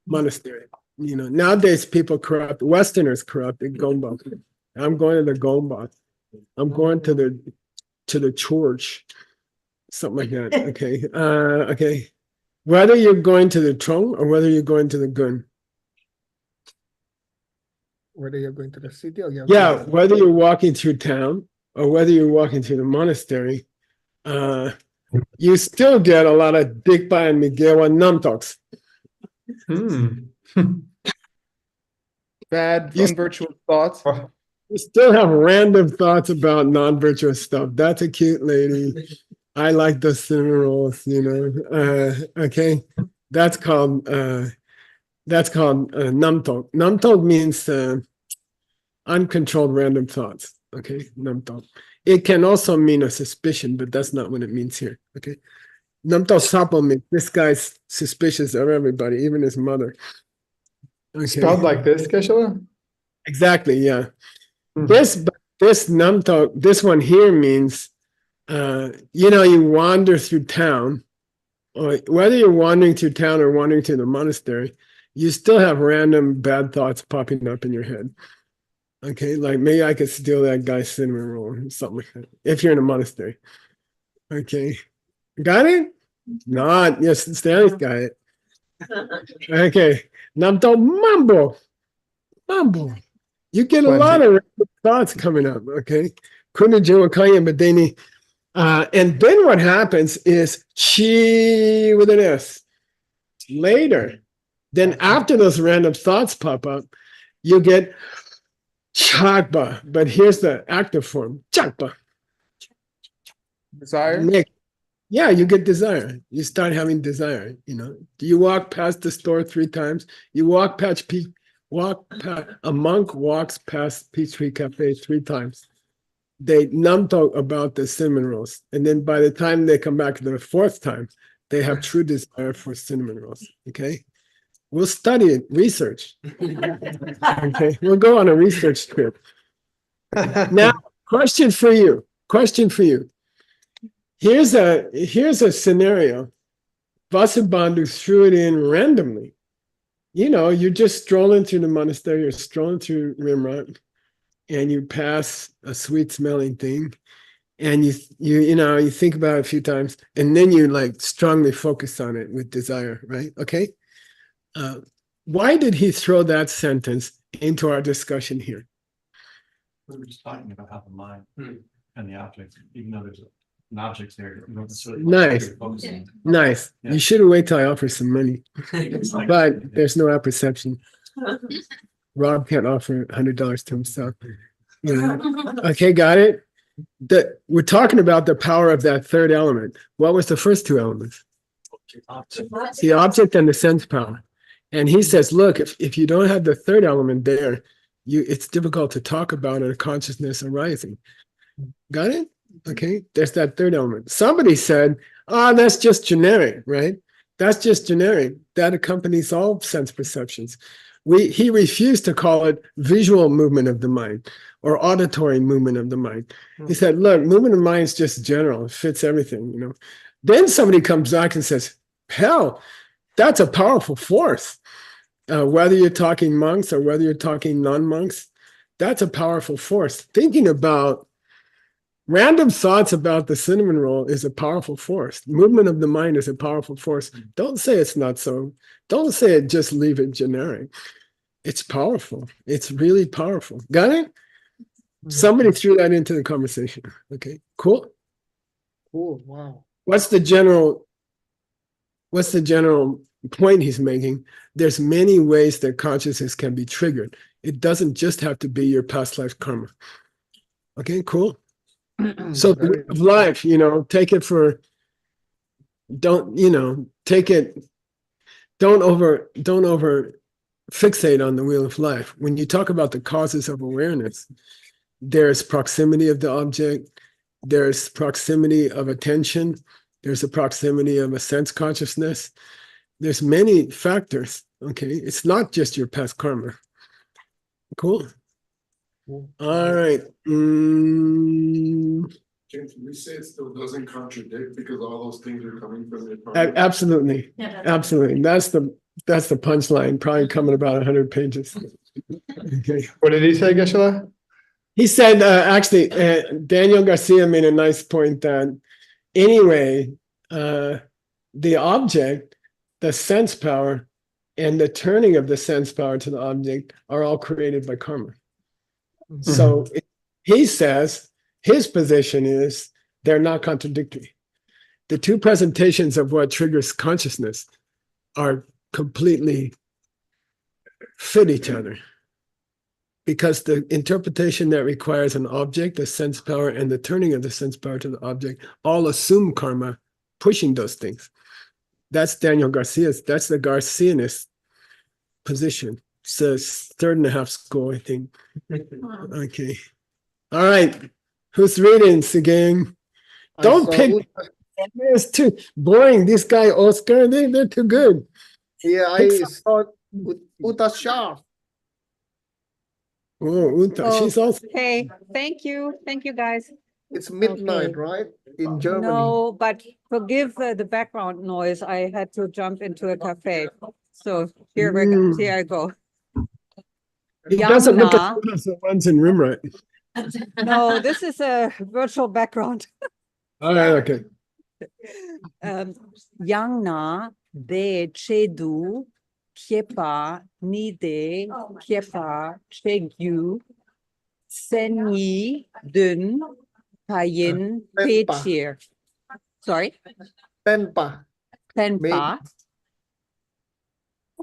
monastery. Nowadays people corrupt. Westerners corrupt the gomba. I'm going to the gomba. I'm going to the church. Something like that. Okay. Okay. Whether you're going to the Trong or whether you're going to the Gun. Whether you're going to the city or whether you're walking through town or whether you're walking to the monastery, you still get a lot of Dikpa and Migewa Namtoks. Bad, You- unvirtuous thoughts. You still have random thoughts about non-virtuous stuff. That's a cute lady. I like the cinnamon rolls, you know. Okay, that's called namtok. Namtok means uncontrolled random thoughts. Okay, namtok. It can also mean a suspicion, but that's not what it means here. Okay, namtok sapo means this guy's suspicious of everybody, even his mother. Okay. Spelled like this, Geshe-la? Exactly, yeah. Hmm. This namtok, this one here means, you know, you wander through town, or whether you're wandering through town or wandering to the monastery, you still have random bad thoughts popping up in your head. Okay, like maybe I could steal that guy's cinnamon roll or something like that. If you're in a monastery. Okay, got it? Not, yes, Stanley's got it. Okay, namtok mambo. You get a lot of thoughts coming up, okay? And then what happens is chi with an S. Later, then after those random thoughts pop up, you get chakba. But here's the active form, chakba. Desire. Yeah, you get desire. You start having desire, you know. Do you walk past the store 3 times? You walk past a monk walks past Peachtree Cafe 3 times. They talk about the cinnamon rolls. And then by the time they come back the 4th time, they have true desire for cinnamon rolls. Okay. We'll study it, research. Okay. We'll go on a research trip. Now, question for you. Here's a scenario. Vasubandhu threw it in randomly. You know, you're just strolling through the monastery, you're strolling through Rimrock, and you pass a sweet smelling thing, and you think about it a few times, and then you like strongly focus on it with desire, right? Okay. Why did he throw that sentence into our discussion here? We were just talking about how the mind and the object, even though there's an object there, you don't necessarily focus on it. Nice. Yeah. You should have waited till I offer some money, It's like- but there's no apperception. Rob can't offer $100 to himself. You know? Okay, got it. We're talking about the power of that 3rd element. What was the first 2 elements? The object and the sense power. And he says, look, if you don't have the 3rd element there, it's difficult to talk about a consciousness arising. Got it? Okay, there's that 3rd element. Somebody said, that's just generic, right? That's just generic. That accompanies all sense perceptions. He refused to call it visual movement of the mind or auditory movement of the mind. He said, look, movement of mind is just general. It fits everything, you know. Then somebody comes back and says, hell, that's a powerful force. Whether you're talking monks or whether you're talking non-monks, that's a powerful force. Thinking about random thoughts about the cinnamon roll is a powerful force. Movement of the mind is a powerful force. Don't say it's not so. Don't say it, just leave it generic. It's powerful. It's really powerful. Got it? Somebody threw that into the conversation. Okay, cool. Cool. Wow. What's the general point he's making? There's many ways that consciousness can be triggered. It doesn't just have to be your past life karma. Okay, cool. So the way of life, you know, take it for, don't over fixate on the wheel of life. When you talk about the causes of awareness, there's proximity of the object, there's proximity of attention, there's a proximity of a sense consciousness. There's many factors, okay? It's not just your past karma. Cool. All right. James, we say it still doesn't contradict because all those things are coming from your karma. Absolutely. Absolutely. That's the punchline, probably coming about 100 pages. Okay. What did he say, Geshe-la? He said, Daniel Garcia made a nice point that anyway, the object, the sense power, and the turning of the sense power to the object are all created by karma. So he says, His position is they're not contradictory. The two presentations of what triggers consciousness are completely fit each other. Because the interpretation that requires an object, a sense power, and the turning of the sense power to the object all assume karma pushing those things. That's Daniel Garcia's, that's the Garcianist position. It's a 3.5 school, I think. Okay. All right. Who's reading, Sugeng? Don't pick. It's too boring. This guy, Oscar, they're too good. Yeah, I saw Uta Shah. Oh, Uta, she's also. Hey, thank you guys. It's midnight, Okay. right? In Germany. No, but forgive the background noise. I had to jump into a cafe. So here I go. It doesn't look Yamna. as the ones in room, right? No, this is a virtual background. All right, okay. Yangna de chedu kiepa nide kiepa chegyu senyi dun payin pechir. Sorry? Penpa. Penpa.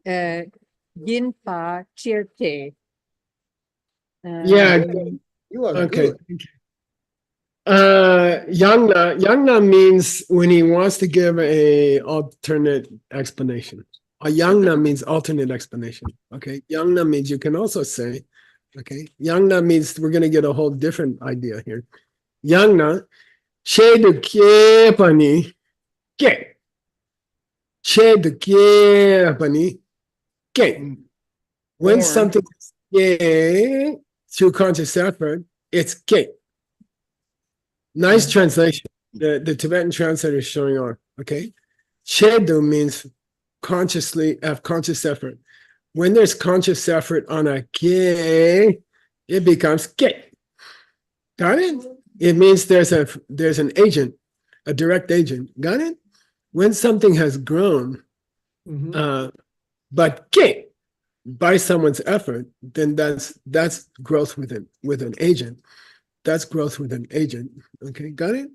Yinpa chirte. Yeah. You are Okay. good. Yangna means when he wants to give a alternate explanation. A Yangna means alternate explanation. Okay. Yangna means you can also say, okay. Yangna means we're going to get a whole different idea here. Yangna, che de kiepani, ke. Che de kiepani, ke. When something is ke through conscious effort, it's ke. Nice translation. The Tibetan translator is showing on. Okay. Chedu means consciously have conscious effort. When there's conscious effort on a ke, it becomes ke. Got it? It means there's an agent, a direct agent. Got it? When something has grown, but ke by someone's effort, then that's growth with an agent. That's growth with an agent. Okay, got it?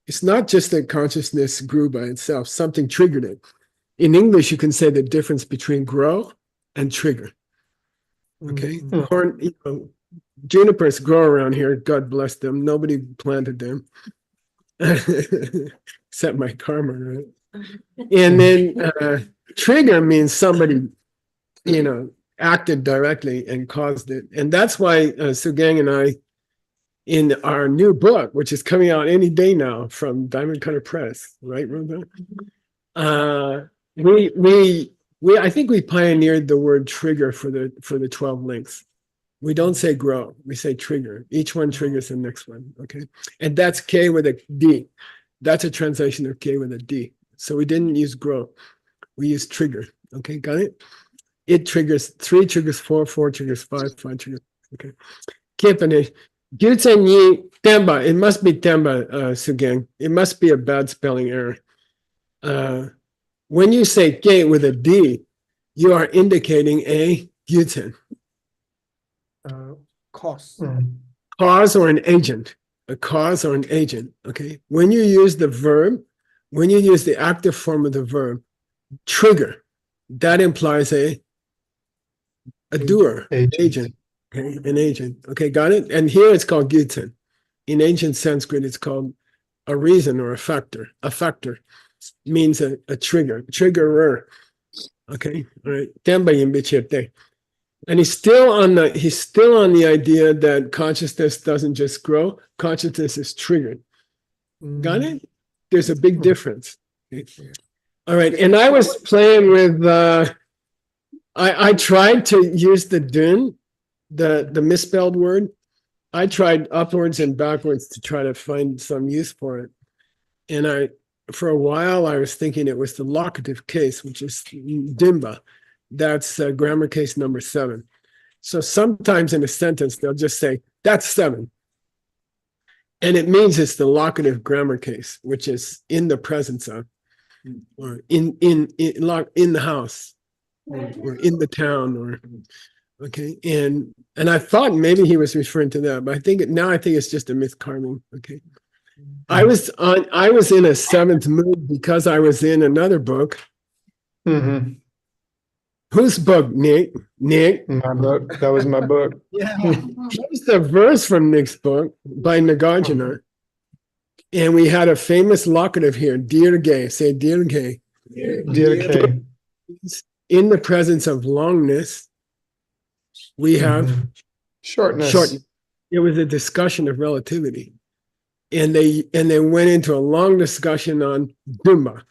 It's not just that consciousness grew by itself, something triggered it. In English, you can say the difference between grow and trigger. Okay, corn, junipers grow around here, God bless them. Nobody planted them. Except my karma, right? And then trigger means somebody, acted directly and caused it. And that's why Sugeng and I, in our new book, which is coming out any day now from Diamond Cutter Press, right, Rhonda? I think we pioneered the word trigger for the 12 links. We don't say grow, we say trigger. Each one triggers the next one, okay? And that's K with a D. That's a translation of K with a D. So we didn't use grow, we used trigger, okay, got it? It triggers 3, triggers 4, 4 triggers 5, 5 triggers, okay? Kipane. Gyutsen Temba. It must be Temba, Sugeng. It must be a bad spelling error. When you say K with a D, you are indicating a Gyutsen. Cause. Cause or an agent. A cause or an agent. Okay. When you use the verb, when you use the active form of the verb, trigger, that implies a doer, agent. Okay, an agent. Okay, got it? And here it's called gyutsen. In ancient Sanskrit, it's called a reason or a factor. A factor means a trigger, triggerer. Okay, all right. And he's still on the idea that consciousness doesn't just grow, consciousness is triggered. Got it? There's a big difference. Okay. All right, and I was playing with I tried to use the dun, the misspelled word. I tried upwards and backwards to try to find some use for it. And for a while, I was thinking it was the locative case, which is dimba. That's grammar case number 7. So sometimes in a sentence, they'll just say, that's 7. And it means it's the locative grammar case, which is in the presence of, or in the house, or in the town, or Okay, and I thought maybe he was referring to that, but I think it's just a miscarming. Okay. I was in a seventh mood because I was in another book. Mm-hmm. Whose book, Nick? Nick? My book. That was my book. Yeah. Here's the verse from Nick's book by Nagarjuna. And we had a famous locative here, dear gay. Say dear gay. Dear K. In the presence of longness, we have Shortness. short. It was a discussion of relativity. And they went into a long discussion on Dumba,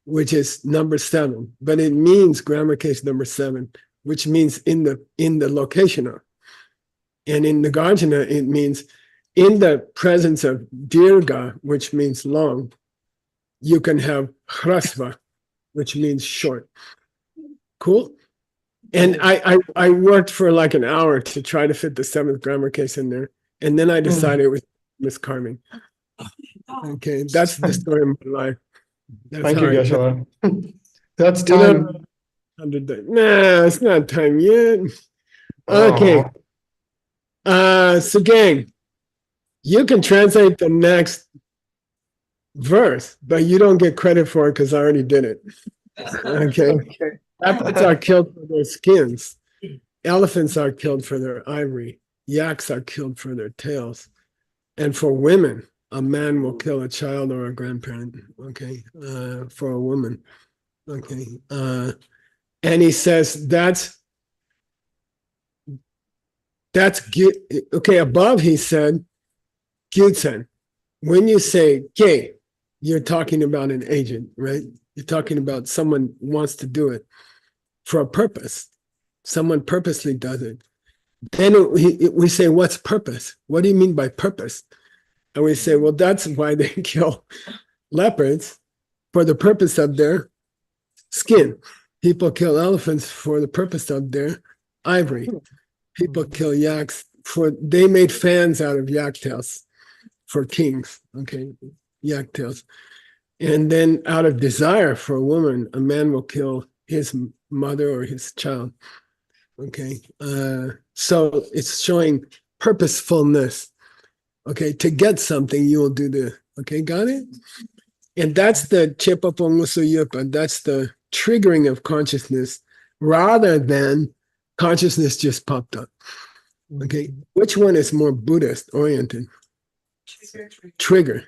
which is number 7, but it means grammar case number 7, which means in the locational. And in Nagarjuna, it means in the presence of dirga, which means long, you can have hrasva, which means short. Cool? And I worked for like an hour to try to fit the 7th grammar case in there. And then I decided it was miscarming. Okay, that's the story of my life. Thank you, Geshe-la. That's time. Nah, it's not time yet. Okay. Sugeng, you can translate the next verse, but you don't get credit for it because I already did it. Okay. Elephants are killed for their skins. Elephants are killed for their ivory. Yaks are killed for their tails. And for women, a man will kill a child or a grandparent. Okay. For a woman. Okay. And he says that's okay. Above he said, Gyutsen. When you say gay, you're talking about an agent, right? You're talking about someone wants to do it for a purpose. Someone purposely does it. Then we say, what's purpose? What do you mean by purpose? And we say, well, that's why they kill leopards, for the purpose of their skin. People kill elephants for the purpose of their ivory. People kill yaks they made fans out of yak tails for kings, okay, yak tails. And then out of desire for a woman, a man will kill his mother or his child, okay? So it's showing purposefulness, okay? To get something, you will do the, okay, got it? And that's the Chepaponguso that's the triggering of consciousness rather than consciousness just popped up. Okay, which one is more Buddhist oriented? Trigger.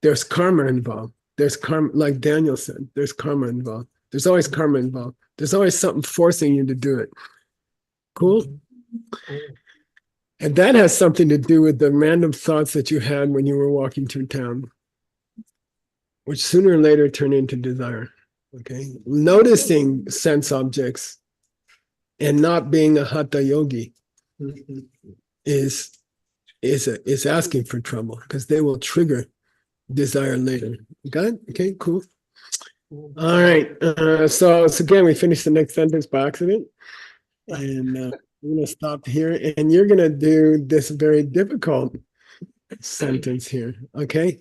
There's karma involved. There's karma, like Daniel said, there's karma involved. There's always karma involved. There's always something forcing you to do it. Cool? And that has something to do with the random thoughts that you had when you were walking through town, which sooner or later turn into desire. Okay, noticing sense objects and not being a hatha yogi is asking for trouble because they will trigger desire later. Got it? Okay, cool. All right. So again, we finished the next sentence by accident, and we're gonna stop here, and you're gonna do this very difficult sentence here. Okay.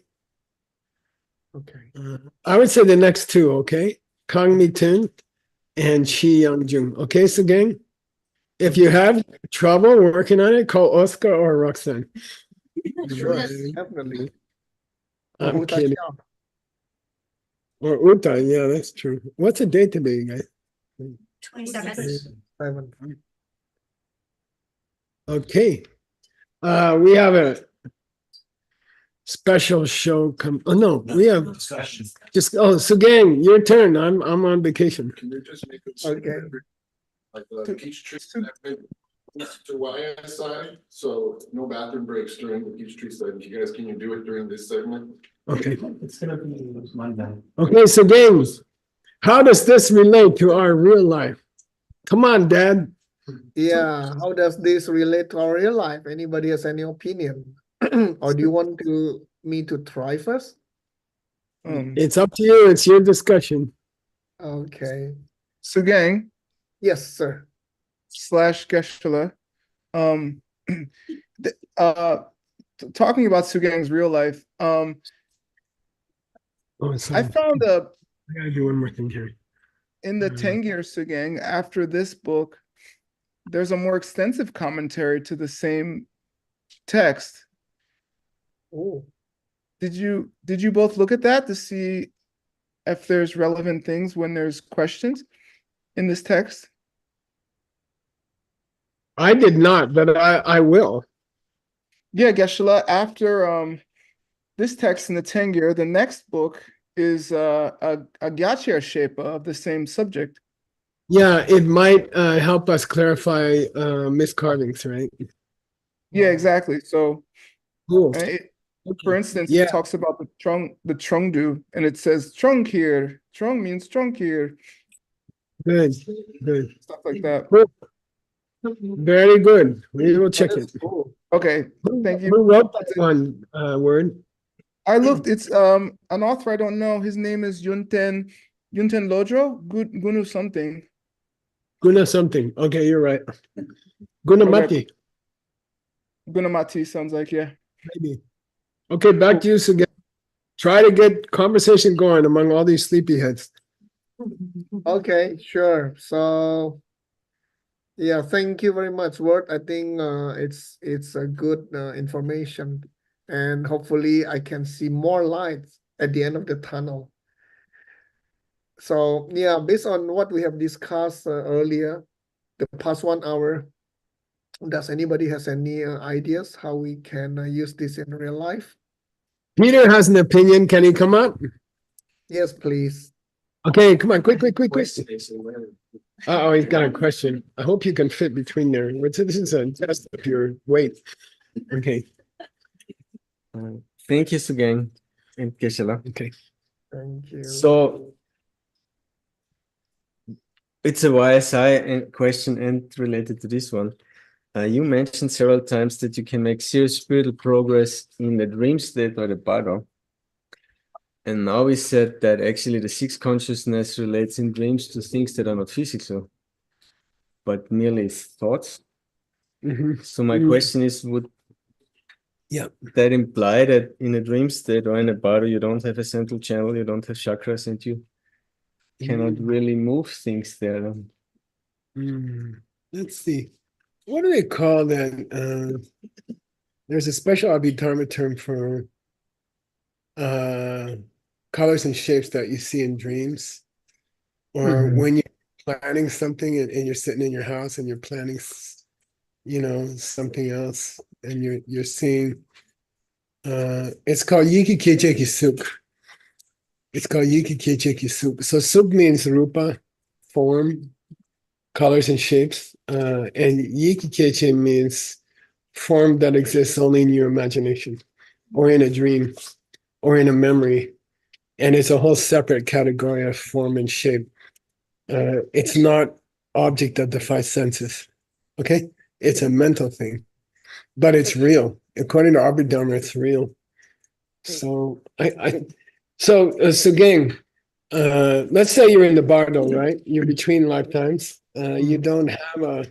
Okay. I would say the next two. Okay, Kang Mi Tun and Shi Yang Jung. Okay, Sugeng. If you have trouble working on it, call Oscar or Roxanne. Sure, definitely. I'm Uta kidding. Xiao. Or Uta, yeah, that's true. What's the date today, guys? 27. 7. Okay. We have a special show come. Oh no, we have Discussion. just Sugeng, your turn. I'm on vacation. Can you just make it? Okay. Like the Peachtree segment to YSI, so no bathroom breaks during the Peachtree segment. You guys, can you do it during this segment? Okay. It's gonna be Monday. Okay, Sugeng, how does this relate to our real life? Come on, Dad. Yeah, how does this relate to our real life? Anybody has any opinion? Or do you want me to try first? It's up to you. It's your discussion. Okay. Sugeng Yes, sir. / Geshe-la. Talking about Sugeng's real life, Oh, sorry. I found I gotta do one more thing here. in the Tengir Sugeng after this book, there's a more extensive commentary to the same text. Oh, Did you both look at that to see if there's relevant things when there's questions in this text? I did not, but I will. Yeah, Geshe-la, after this text in the Tengir, the next book is a Gyatso Shepa of the same subject. Yeah, it might help us clarify miscarvings, right? Yeah, exactly. So Cool. for instance, Yeah. it talks about the Trungdu, and it says Trunkir. Trung means Trunkir, Good, good. stuff like that. Cool. Very good. We will check it. Cool. Okay, thank you. Who wrote that one, Word? I looked, it's an author I don't know. His name is Yunten Lodro, Gunu something. Guna something. Okay, you're right. Guna Mati, Gunamati sounds like, yeah. maybe. Okay, back to you, Sugeng. Try to get conversation going among all these sleepyheads. okay, sure. So, yeah, thank you very much, Word. I think it's a good information, and hopefully I can see more lights at the end of the tunnel. So, yeah, based on what we have discussed earlier, the past 1 hour, does anybody has any ideas how we can use this in real life? Peter has an opinion. Can he come up? Yes, please. Okay, come on, quick. Uh-oh, he's got a question. I hope you can fit between there. This is a test of your weight. Okay, Thank you, Sugeng and Geshe-la. okay. Thank you. So it's a YSI question and related to this one. You mentioned several times that you can make serious spiritual progress in the dream state or the bardo. And now we said that actually the sixth consciousness relates in dreams to things that are not physical, but merely thoughts. So my question is, would that imply that in a dream state or in a bardo you don't have a central channel, you don't have chakras, and you cannot really move things there? Let's see. What do they call that? There's a special Abhidharma term for colors and shapes that you see in dreams, or when you're planning something and you're sitting in your house and you're planning, something else, and you're seeing. It's called Yiki Kecheki Suk. It's called Yiki Kecheki Suk. So Suk means rupa, form, colors and shapes, and Yiki Keche means form that exists only in your imagination, or in a dream, or in a memory. And it's a whole separate category of form and shape. It's not object of the five senses. Okay? It's a mental thing, but it's real. According to Abhidharma, it's real. So Sugeng, let's say you're in the bardo, right? You're between lifetimes. You don't have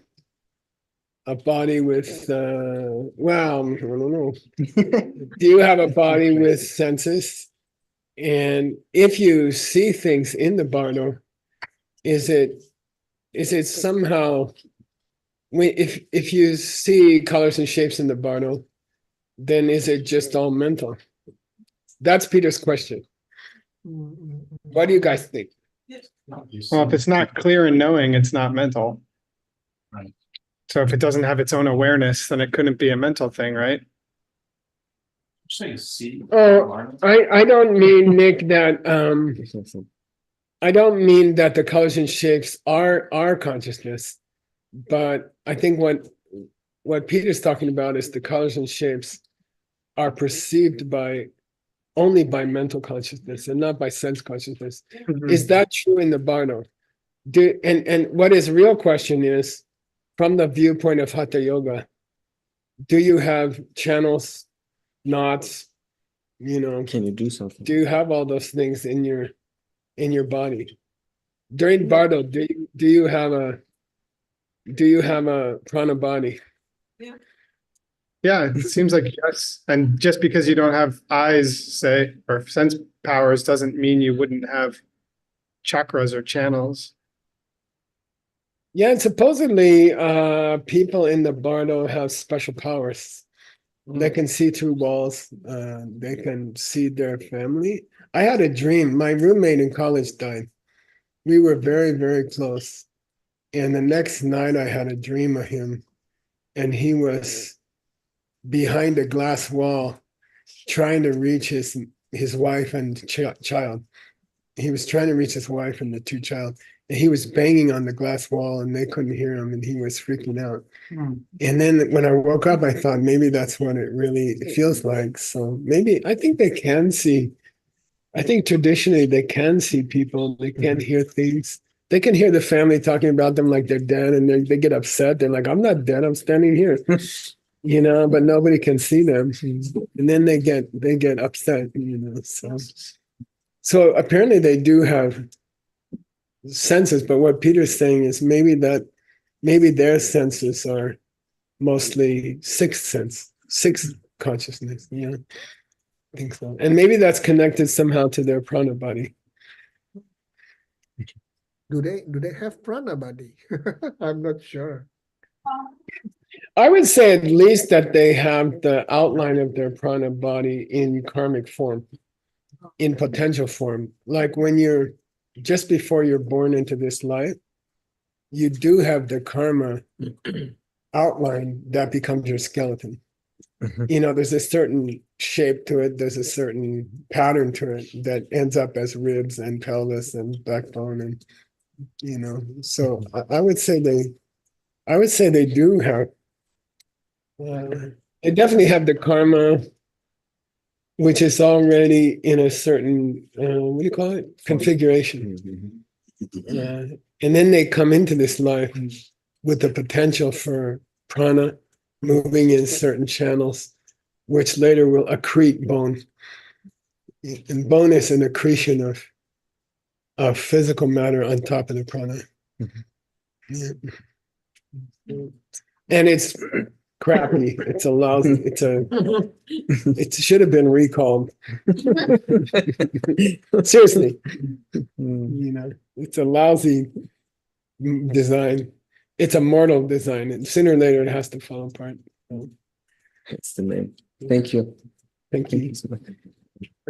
a body with well, I don't know. Do you have a body with senses? And if you see things in the bardo, is it somehow, if you see colors and shapes in the bardo, then is it just all mental? That's Peter's question. What do you guys think? Well, if it's not clear and knowing, it's not mental. Right. So if it doesn't have its own awareness, then it couldn't be a mental thing, right? Say see. I don't mean, Nick, that I don't mean that the colors and shapes are consciousness, but I think what Peter's talking about is the colors and shapes are perceived only by mental consciousness and not by sense consciousness. Is that true in the bardo? And what his real question is, from the viewpoint of Hatha Yoga, do you have channels, knots, can you do something? Do you have all those things in your body? During bardo, do you have a prana body? Yeah, it seems like yes. And just because you don't have eyes, say, or sense powers doesn't mean you wouldn't have chakras or channels. Yeah, and supposedly people in the bardo have special powers. They can see through walls, they can see their family. I had a dream. My roommate in college died. We were very, very close. And the next night I had a dream of him, and he was behind a glass wall trying to reach his wife and child. He was trying to reach his wife and the two child, and he was banging on the glass wall, and they couldn't hear him, and he was freaking out. And then when I woke up, I thought maybe that's what it really feels like. So maybe I think they can see. I think traditionally they can see people. They can hear things. They can hear the family talking about them like they're dead, and they get upset. They're like, "I'm not dead. I'm standing here." But nobody can see them, and then they get upset. So apparently they do have senses, but what Peter's saying is maybe their senses are mostly sixth consciousness. Yeah, I think so. And maybe that's connected somehow to their prana body. Do they have prana body? I'm not sure. I would say at least that they have the outline of their prana body in karmic form, in potential form. Like when you're just before you're born into this life, you do have the karma outline that becomes your skeleton. There's a certain shape to it, there's a certain pattern to it that ends up as ribs and pelvis and backbone, and so I would say they do have they definitely have the karma, which is already in a certain what do you call it, configuration. And then they come into this life with the potential for prana moving in certain channels, which later will accrete bone. And bone is an accretion of physical matter on top of the prana. Yeah. And it's crappy. It's a lousy, it should have been recalled. Seriously. It's a lousy design. It's a mortal design, and sooner or later it has to fall apart. That's the name. Thank you. Thank you.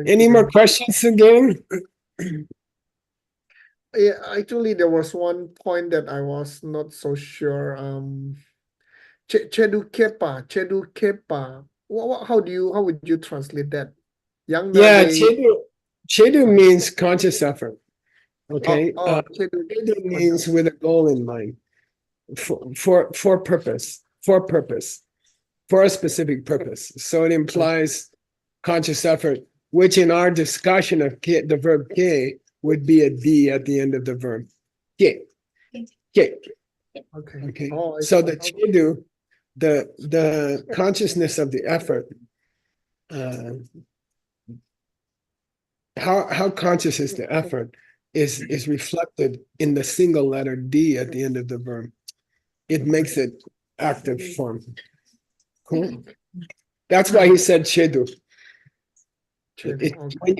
Any more questions again? Yeah, actually, there was one point that I was not so sure. Chedu Kepa. How would you translate that? Yeah, Chedu means conscious effort. Okay. Chedu means with a goal in mind. For purpose, for a specific purpose. So it implies conscious effort, which in our discussion of the verb ke would be a D at the end of the verb. Ke. Okay. So the chedu, the consciousness of the effort, how conscious is the effort is reflected in the single letter D at the end of the verb. It makes it active form. Cool. That's why he said chedu.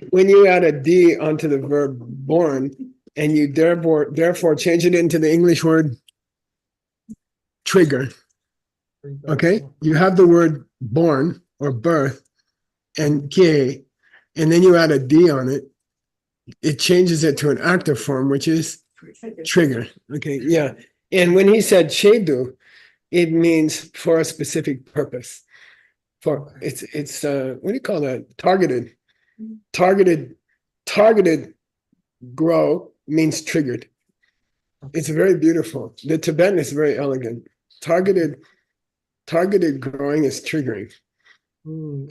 When you add a D onto the verb born, and you therefore change it into the English word trigger. Okay, you have the word born or birth and ke, and then you add a D on it. It changes it to an active form, which is trigger. Okay, yeah. And when he said chedu, it means for a specific purpose. It's what do you call that? Targeted grow means triggered. It's very beautiful. The Tibetan is very elegant. Targeted growing is triggering.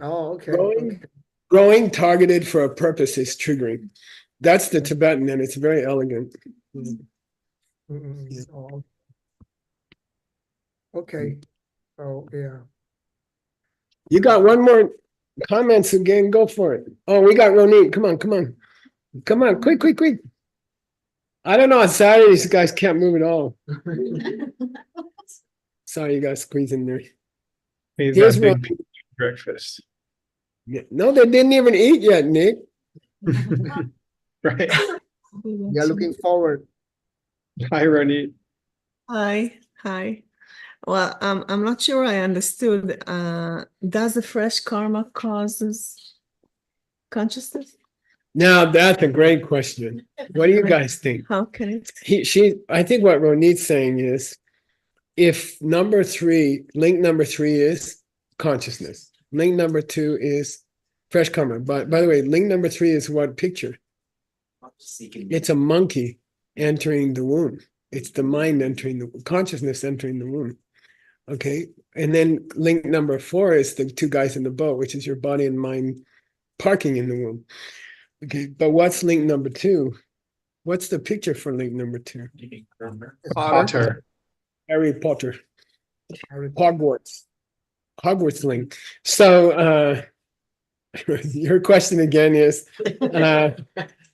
Okay. Growing targeted for a purpose is triggering. That's the Tibetan, and it's very elegant. Okay. Oh, yeah. You got one more comments again, go for it. Oh, we got Ronit. Come on, quick. I don't know, on Saturdays, you guys can't move at all. Sorry, you guys squeeze in there. Here's big breakfast. No, they didn't even eat yet, Nick. Right. Yeah, looking forward. Hi, Ronit. Hi. Well, I'm not sure I understood. Does the fresh karma causes consciousness? Now that's a great question. What do you guys think? How can it? I think what Ronit's saying is, if link number three is consciousness, link number two is fresh karma. But by the way, link number three is what picture? It's a monkey entering the womb. It's the mind entering the consciousness entering the womb. Okay. And then link number four is the two guys in the boat, which is your body and mind parking in the womb. Okay. But what's link number two? What's the picture for link number two? Potter. Harry Potter. Hogwarts link. So your question again is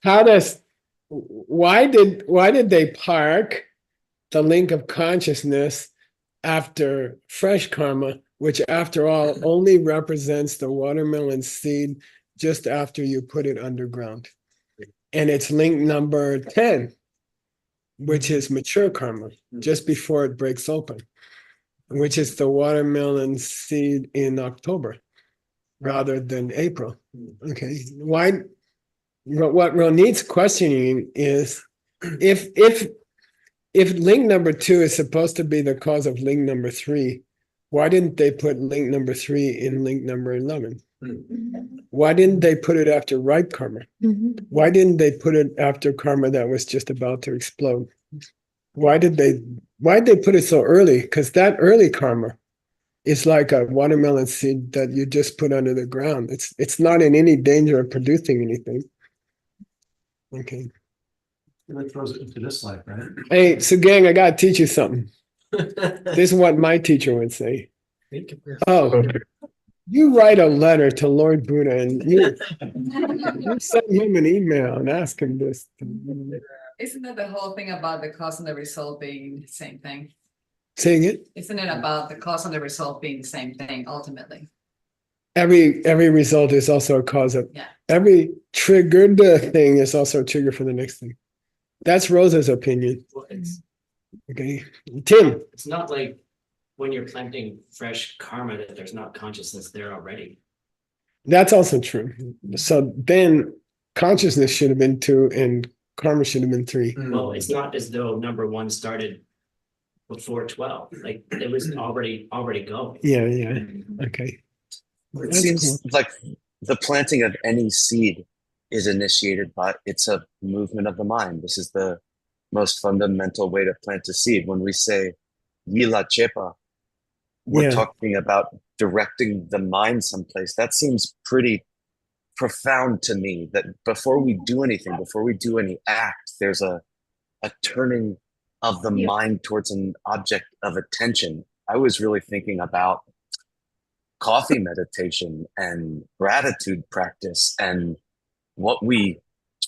why did they park the link of consciousness after fresh karma, which after all only represents the watermelon seed just after you put it underground? And it's link number 10, which is mature karma, just before it breaks open, which is the watermelon seed in October rather than April. Okay. Why? What Ronit's questioning is, if link number two is supposed to be the cause of link number three, why didn't they put link number three in link number 11? Why didn't they put it after ripe karma? Why didn't they put it after karma that was just about to explode? Why'd they put it so early? Because that early karma is like a watermelon seed that you just put under the ground. It's not in any danger of producing anything. Okay. It throws it into this life, right? Hey, Sugeng, I gotta teach you something. This is what my teacher would say. Oh, you write a letter to Lord Buddha and you send him an email and ask him this. Isn't that the whole thing about the cause and the result being the same thing? Saying it? Isn't it about the cause and the result being the same thing ultimately? Every result is also a cause of every triggered thing is also a trigger for the next thing. That's Rosa's opinion. Okay. Tim. It's not like when you're planting fresh karma that there's not consciousness there already. That's also true. So then consciousness should have been 2 and karma should have been 3. Well, it's not as though number 1 started before 12. Like it was already going. Yeah. Okay. It seems like the planting of any seed is initiated by, it's a movement of the mind. This is the most fundamental way to plant a seed. When we say yila chepa, we're talking about directing the mind someplace. That seems pretty profound to me, that before we do anything, before we do any act, there's a turning of the mind towards an object of attention. I was really thinking about coffee meditation and gratitude practice, and what we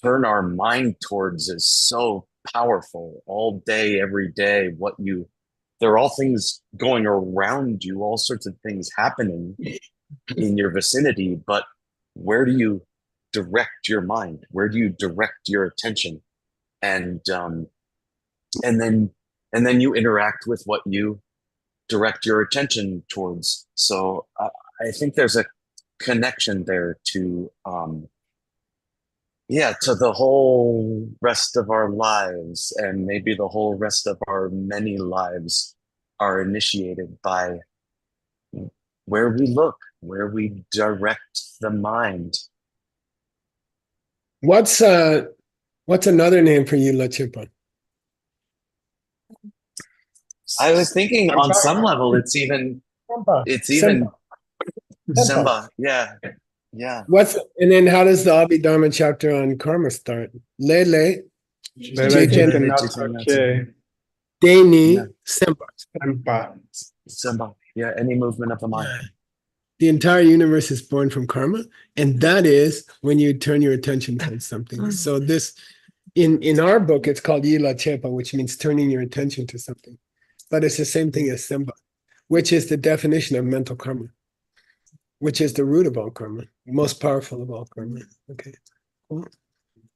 turn our mind towards is so powerful all day, every day. There are all things going around you, all sorts of things happening in your vicinity, but where do you direct your mind? Where do you direct your attention? And then you interact with what you direct your attention towards. So I think there's a connection there to the whole rest of our lives, and maybe the whole rest of our many lives are initiated by where we look, where we direct the mind. What's another name for you, Lachipa? I was thinking on some level it's even Semba. Yeah. And then how does the Abhidharma chapter on karma start? Lele, Deni, Semba. Yeah, any movement of the mind. The entire universe is born from karma, and that is when you turn your attention towards something. So this, in our book, it's called Yila Chepa, which means turning your attention to something. But it's the same thing as Semba, which is the definition of mental karma, which is the root of all karma, most powerful of all karma. Okay, cool.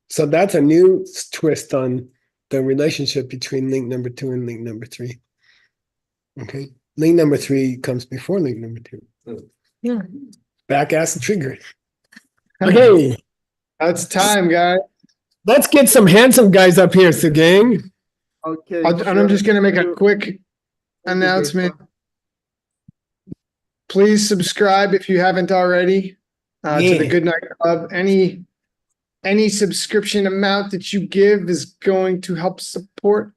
So that's a new twist on the relationship between link number 2 and link number 3. Okay, link number 3 comes before link number 2. Yeah. Back acid trigger. Okay, It's time, guys. let's get some handsome guys up here, Sugeng. Okay. And I'm just going to make a quick announcement. Please subscribe if you haven't already to the Good Night Club. Any subscription amount that you give is going to help support,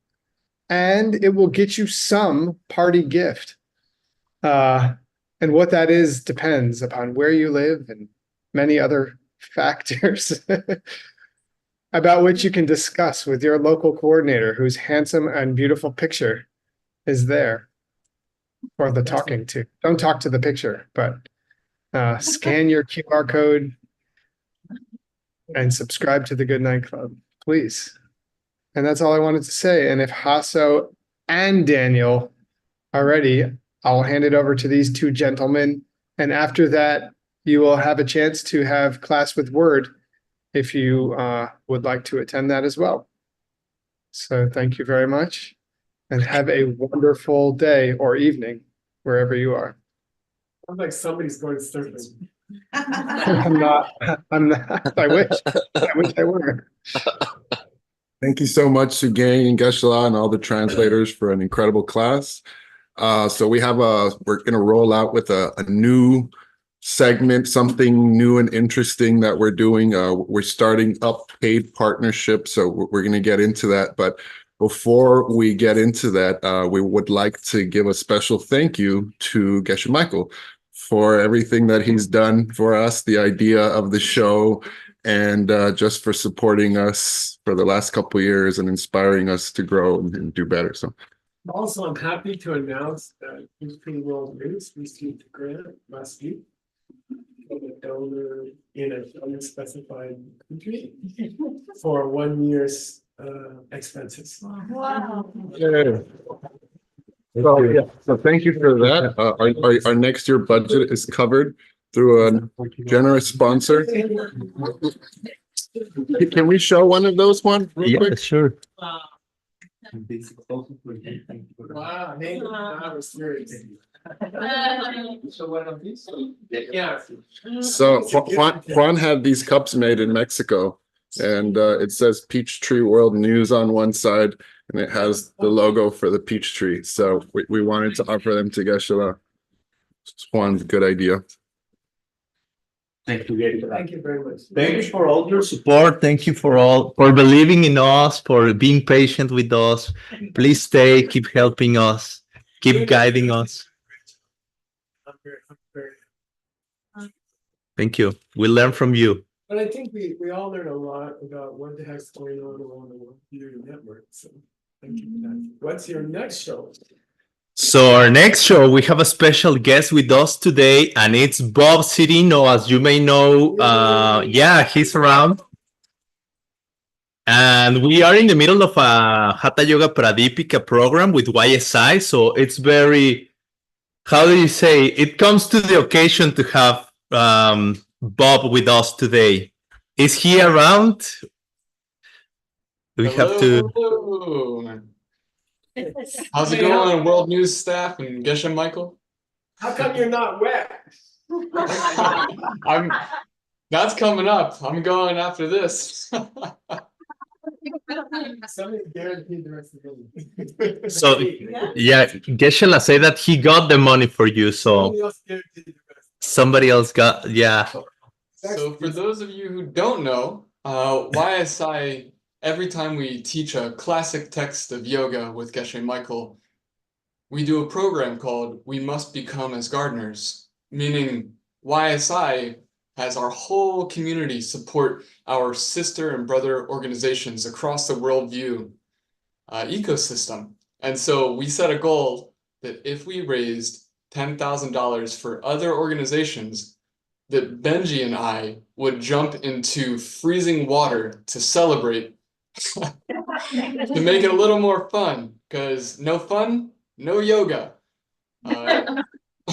and it will get you some party gift. And what that is depends upon where you live and many other factors about which you can discuss with your local coordinator, whose handsome and beautiful picture is there for the talking to. Don't talk to the picture, but scan your QR code and subscribe to the Good Night Club, please. And that's all I wanted to say. And if Hasso and Daniel are ready, I'll hand it over to these two gentlemen. And after that, you will have a chance to have class with Word if you would like to attend that as well. So thank you very much and have a wonderful day or evening wherever you are. Sounds like somebody's going surfing. I'm not, I wish I were. Thank you so much, Sugeng and Geshe-la and all the translators for an incredible class. So we're going to roll out with a new segment, something new and interesting that we're doing. We're starting up paid partnerships, so we're going to get into that. But before we get into that, we would like to give a special thank you to Geshe Michael for everything that he's done for us, the idea of the show, and just for supporting us for the last couple of years and inspiring us to grow and do better. So. Also, I'm happy to announce that Peachtree World News received a grant last week from a donor in an unspecified country for 1 year's expenses. Wow. Yeah. So thank you for that. Our next year budget is covered through a generous sponsor. Can we show one of those real quick? Sure. Wow, hey, that was serious. Yeah. So Juan had these cups made in Mexico, and it says Peachtree World News on one side, and it has the logo for the peach tree. So we wanted to offer them to Geshe-la. Juan's a good idea. Thank you. Thank you very much. Thank you For all your support. Thank you for believing in us, for being patient with us. Please stay, keep helping us, keep guiding us. Thank you. We learn from you. But I think we all learn a lot about what the heck's going on around the world through your network. So thank you for that. What's your next show? So our next show, we have a special guest with us today, and it's Bob Cirino. As you may know, he's around. And we are in the middle of a Hatha Yoga Pradipika program with YSI. So it's very, how do you say, it comes to the occasion to have Bob with us today. Is he around? We have to. Hello. How's it going, World News staff and Geshe Michael? How come you're not wet? That's coming up. I'm going after this. Somebody guaranteed the rest of the So Geshe-la say that he got the money for you, so somebody else got, So for those of you who don't know, YSI, every time we teach a classic text of yoga with Geshe Michael, we do a program called We Must Become as Gardeners, meaning YSI has our whole community support our sister and brother organizations across the worldview ecosystem. And so we set a goal that if we raised $10,000 for other organizations, that Benji and I would jump into freezing water to celebrate, to make it a little more fun, because no fun, no yoga.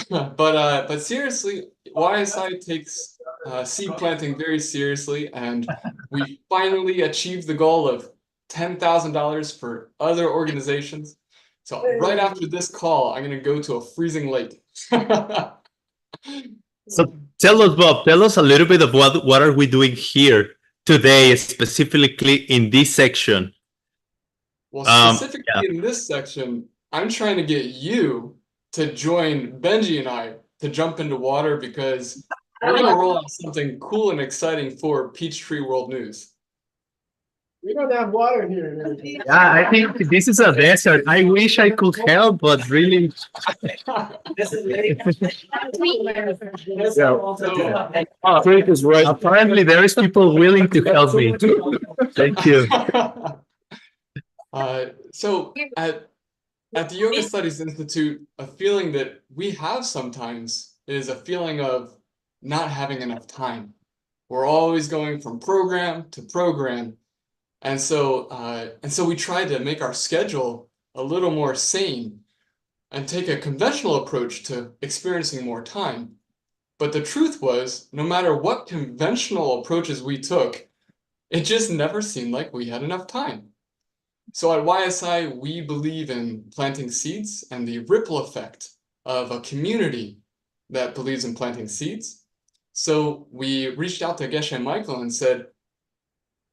But seriously, YSI takes seed planting very seriously, and we finally achieved the goal of $10,000 for other organizations. So right after this call, I'm gonna go to a freezing lake. So tell us, Bob, tell us a little bit of what are we doing here today, specifically in this section. Well, specifically in this section, I'm trying to get you to join Benji and I to jump into water because we're gonna roll out something cool and exciting for Peachtree World News. We don't have water here. Yeah, I think this is a desert. I wish I could help, but really. Frank is right. Apparently, there is people willing to help me. Thank you. So at the Yoga Studies Institute, a feeling that we have sometimes is a feeling of not having enough time. We're always going from program to program. And so we tried to make our schedule a little more sane and take a conventional approach to experiencing more time. But the truth was, no matter what conventional approaches we took, it just never seemed like we had enough time. So at YSI, we believe in planting seeds and the ripple effect of a community that believes in planting seeds. So we reached out to Geshe Michael and said,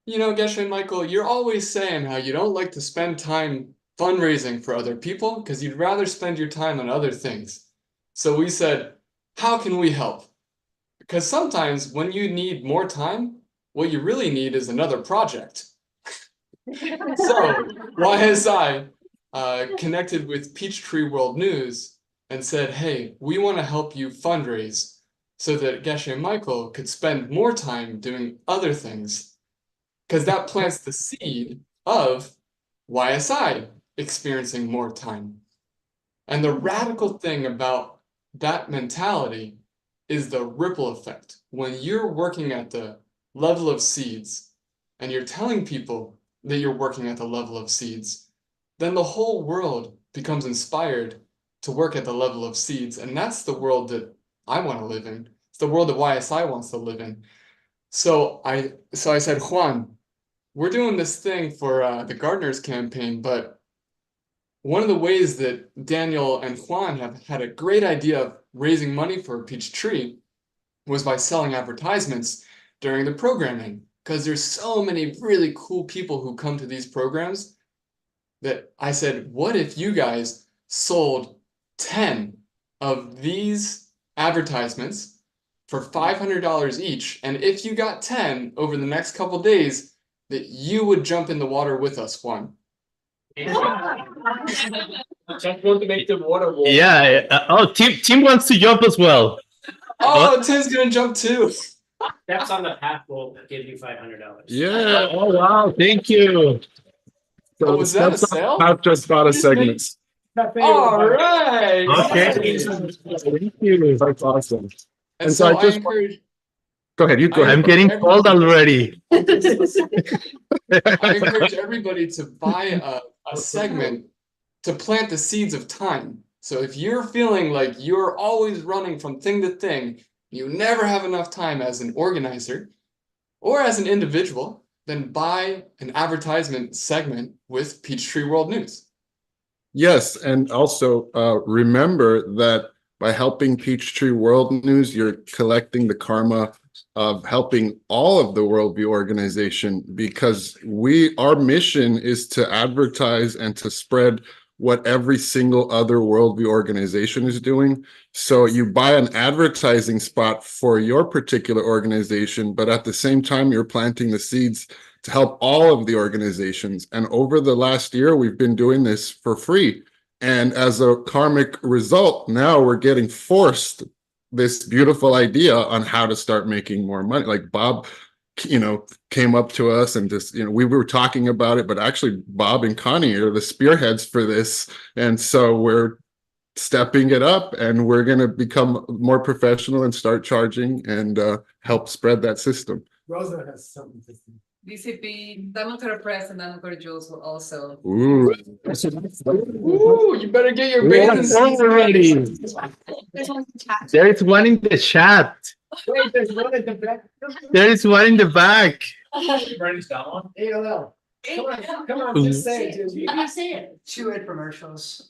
you know, Geshe Michael, you're always saying how you don't like to spend time fundraising for other people because you'd rather spend your time on other things. So we said, how can we help? Because sometimes when you need more time, what you really need is another project. So YSI connected with Peachtree World News and said, hey, we want to help you fundraise so that Geshe Michael could spend more time doing other things. Because that plants the seed of YSI experiencing more time. And the radical thing about that mentality is the ripple effect. When you're working at the level of seeds and you're telling people that you're working at the level of seeds, then the whole world becomes inspired to work at the level of seeds. And that's the world that I want to live in. It's the world that YSI wants to live in. So I said, Juan, we're doing this thing for the Gardeners campaign, but one of the ways that Daniel and Juan have had a great idea of raising money for Peachtree was by selling advertisements during the programming, because there's so many really cool people who come to these programs that I said, what if you guys sold 10 of these advertisements for $500 each, and if you got 10 over the next couple days, that you would jump in the water with us, Juan. Just want to make the water warm. Yeah. Tim wants to jump as well. Oh, Tim's gonna jump too. That's on the path. We'll give you $500. Yeah. Oh wow! Thank you. So was that a sale? I've just bought a segment. All right. Okay. Thank you. That's awesome. And so I encourage. Go ahead. You go ahead. I'm getting cold already. I encourage everybody to buy a segment to plant the seeds of time. So if you're feeling like you're always running from thing to thing, you never have enough time as an organizer or as an individual, then buy an advertisement segment with Peachtree World News. Yes, and also remember that by helping Peachtree World News, you're collecting the karma of helping all of the Worldview organization, because our mission is to advertise and to spread what every single other Worldview organization is doing. So you buy an advertising spot for your particular organization, but at the same time, you're planting the seeds to help all of the organizations. And over the last year, we've been doing this for free. And as a karmic result, now we're getting forced this beautiful idea on how to start making more money. Like Bob, came up to us and just, we were talking about it, but actually Bob and Connie are the spearheads for this. And so we're stepping it up and we're going to become more professional and start charging and help spread that system. Rosa has something to say. DCP, Damokara Press and Damokara Jules will also. Ooh. Ooh, you better get your bathing suits ready. There is one in the chat. Wait, there's one at the back. There is one in the back. Bernie's got one. AOL. Come on, just say it. Jimmy. I'm not saying it. 2 infomercials.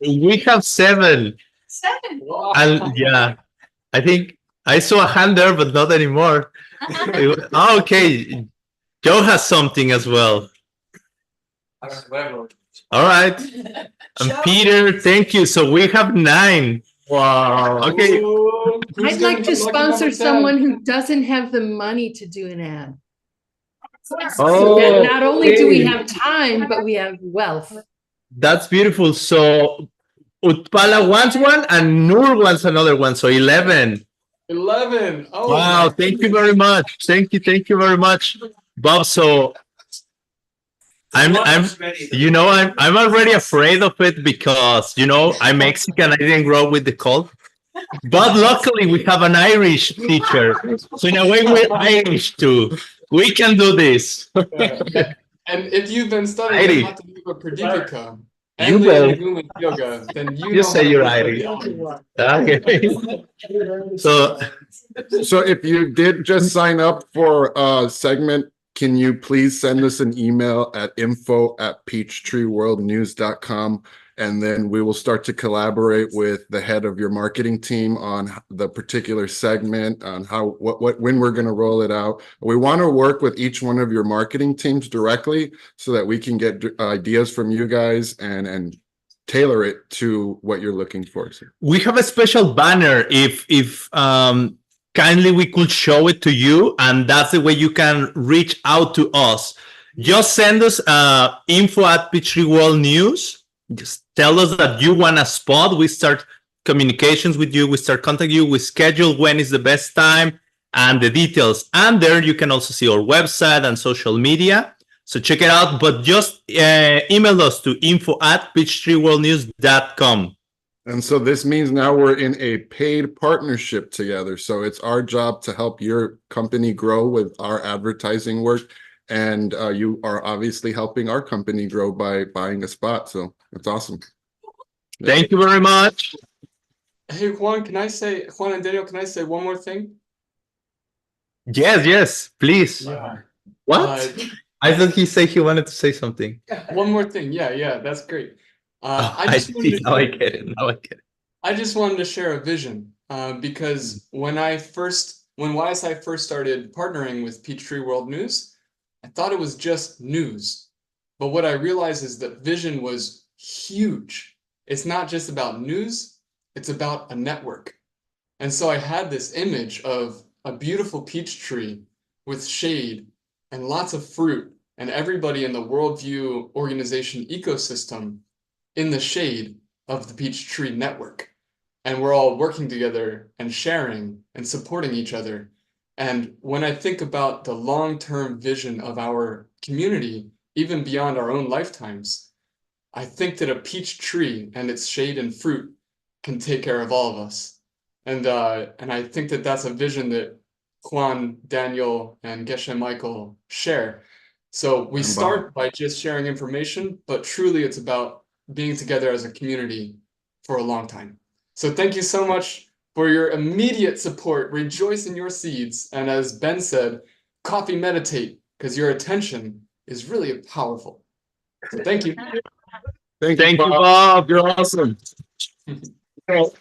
We have 7. 7. And yeah, I think I saw a hand there, but not anymore. Oh, okay. Joe has something as well. All right. And Peter, thank you. So we have 9. Wow. Okay. I'd like to sponsor someone who doesn't have the money to do an ad. So that not only do we have time, but we have wealth. That's beautiful. So Utpala wants one and Noor wants another one. So 11. 11. Oh, wow. Thank you very much. Thank you very much, Bob. So I'm already afraid of it because, I'm Mexican. I didn't grow up with the cold. But luckily we have an Irish teacher. So in a way, we're Irish too. We can do this. And if you've been studying Hatha Yoga Pradipika and You will. Lady Movement Yoga, then You say you're Irish. Okay. So if you did just sign up for a segment, can you please send us an email at info@peachtreeworldnews.com, and then we will start to collaborate with the head of your marketing team on the particular segment, on when we're going to roll it out. We want to work with each one of your marketing teams directly so that we can get ideas from you guys and tailor it to what you're looking for. We have a special banner if kindly we could show it to you, and that's the way you can reach out to us. Just send us info@peachtreeworldnews. Just tell us that you want a spot. We start communications with you. We start contacting you. We schedule when is the best time and the details. And there you can also see our website and social media. So check it out. But just email us to info@peachtreeworldnews.com. And so this means now we're in a paid partnership together. So it's our job to help your company grow with our advertising work. And you are obviously helping our company grow by buying a spot. So it's awesome. Thank you very much. Hey, Juan and Daniel, can I say one more thing? Yes, please. What? I thought he said he wanted to say something. One more thing. Yeah, that's great. I see. Now I get it. I just wanted to share a vision because when YSI first started partnering with Peachtree World News, I thought it was just news. But what I realized is that vision was huge. It's not just about news, it's about a network. And so I had this image of a beautiful peach tree with shade and lots of fruit and everybody in the Worldview organization ecosystem in the shade of the Peachtree Network. And we're all working together and sharing and supporting each other. And when I think about the long-term vision of our community, even beyond our own lifetimes, I think that a peach tree and its shade and fruit can take care of all of us. And I think that that's a vision that Juan, Daniel, and Geshe Michael share. So we start by just sharing information, but truly it's about being together as a community for a long time. So thank you so much for your immediate support. Rejoice in your seeds. And as Ben said, coffee meditate, because your attention is really powerful. So thank you. Thank you, Bob. You're awesome.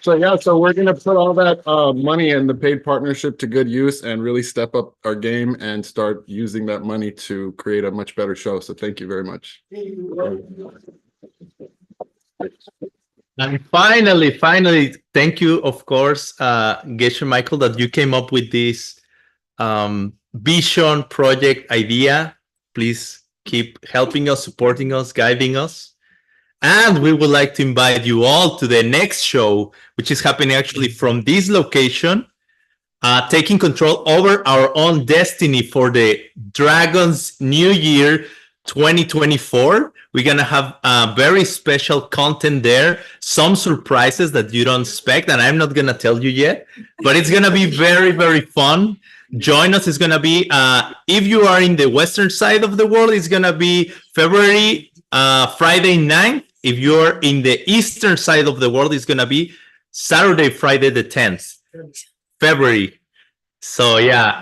So we're going to put all that money and the paid partnership to good use and really step up our game and start using that money to create a much better show. So thank you very much. And finally, thank you, of course, Geshe Michael, that you came up with this vision project idea. Please keep helping us, supporting us, guiding us. And we would like to invite you all to the next show, which is happening actually from this location, taking control over our own destiny for the Dragon's New Year 2024. We're going to have very special content there, some surprises that you don't expect, and I'm not going to tell you yet, but it's going to be very, very fun. Join us. It's going to be, if you are in the western side of the world, it's going to be Friday 9th. If you're in the eastern side of the world, it's going to be Friday the 10th, February. So yeah,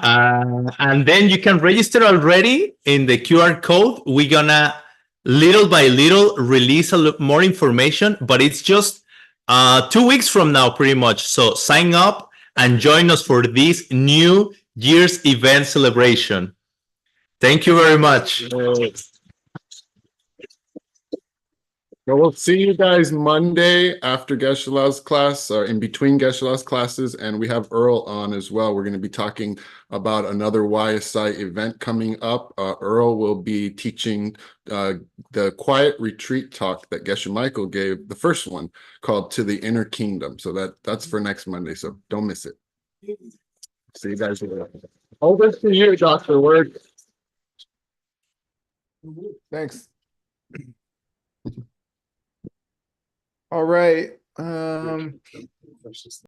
and then you can register already in the QR code. We're gonna little by little release a lot more information, but it's just 2 weeks from now, pretty much. So sign up and join us for this New Year's event celebration. Thank you very much. So we'll see you guys Monday after Geshe-La's class, or in between Geshe-La's classes, and we have Earl on as well. We're going to be talking about another YSI event coming up. Earl will be teaching the quiet retreat talk that Geshe Michael gave, the first one, called To the Inner Kingdom. So that's for next Monday, so don't miss it. See you guys later. Over to you, Dr. Word. Thanks. All right.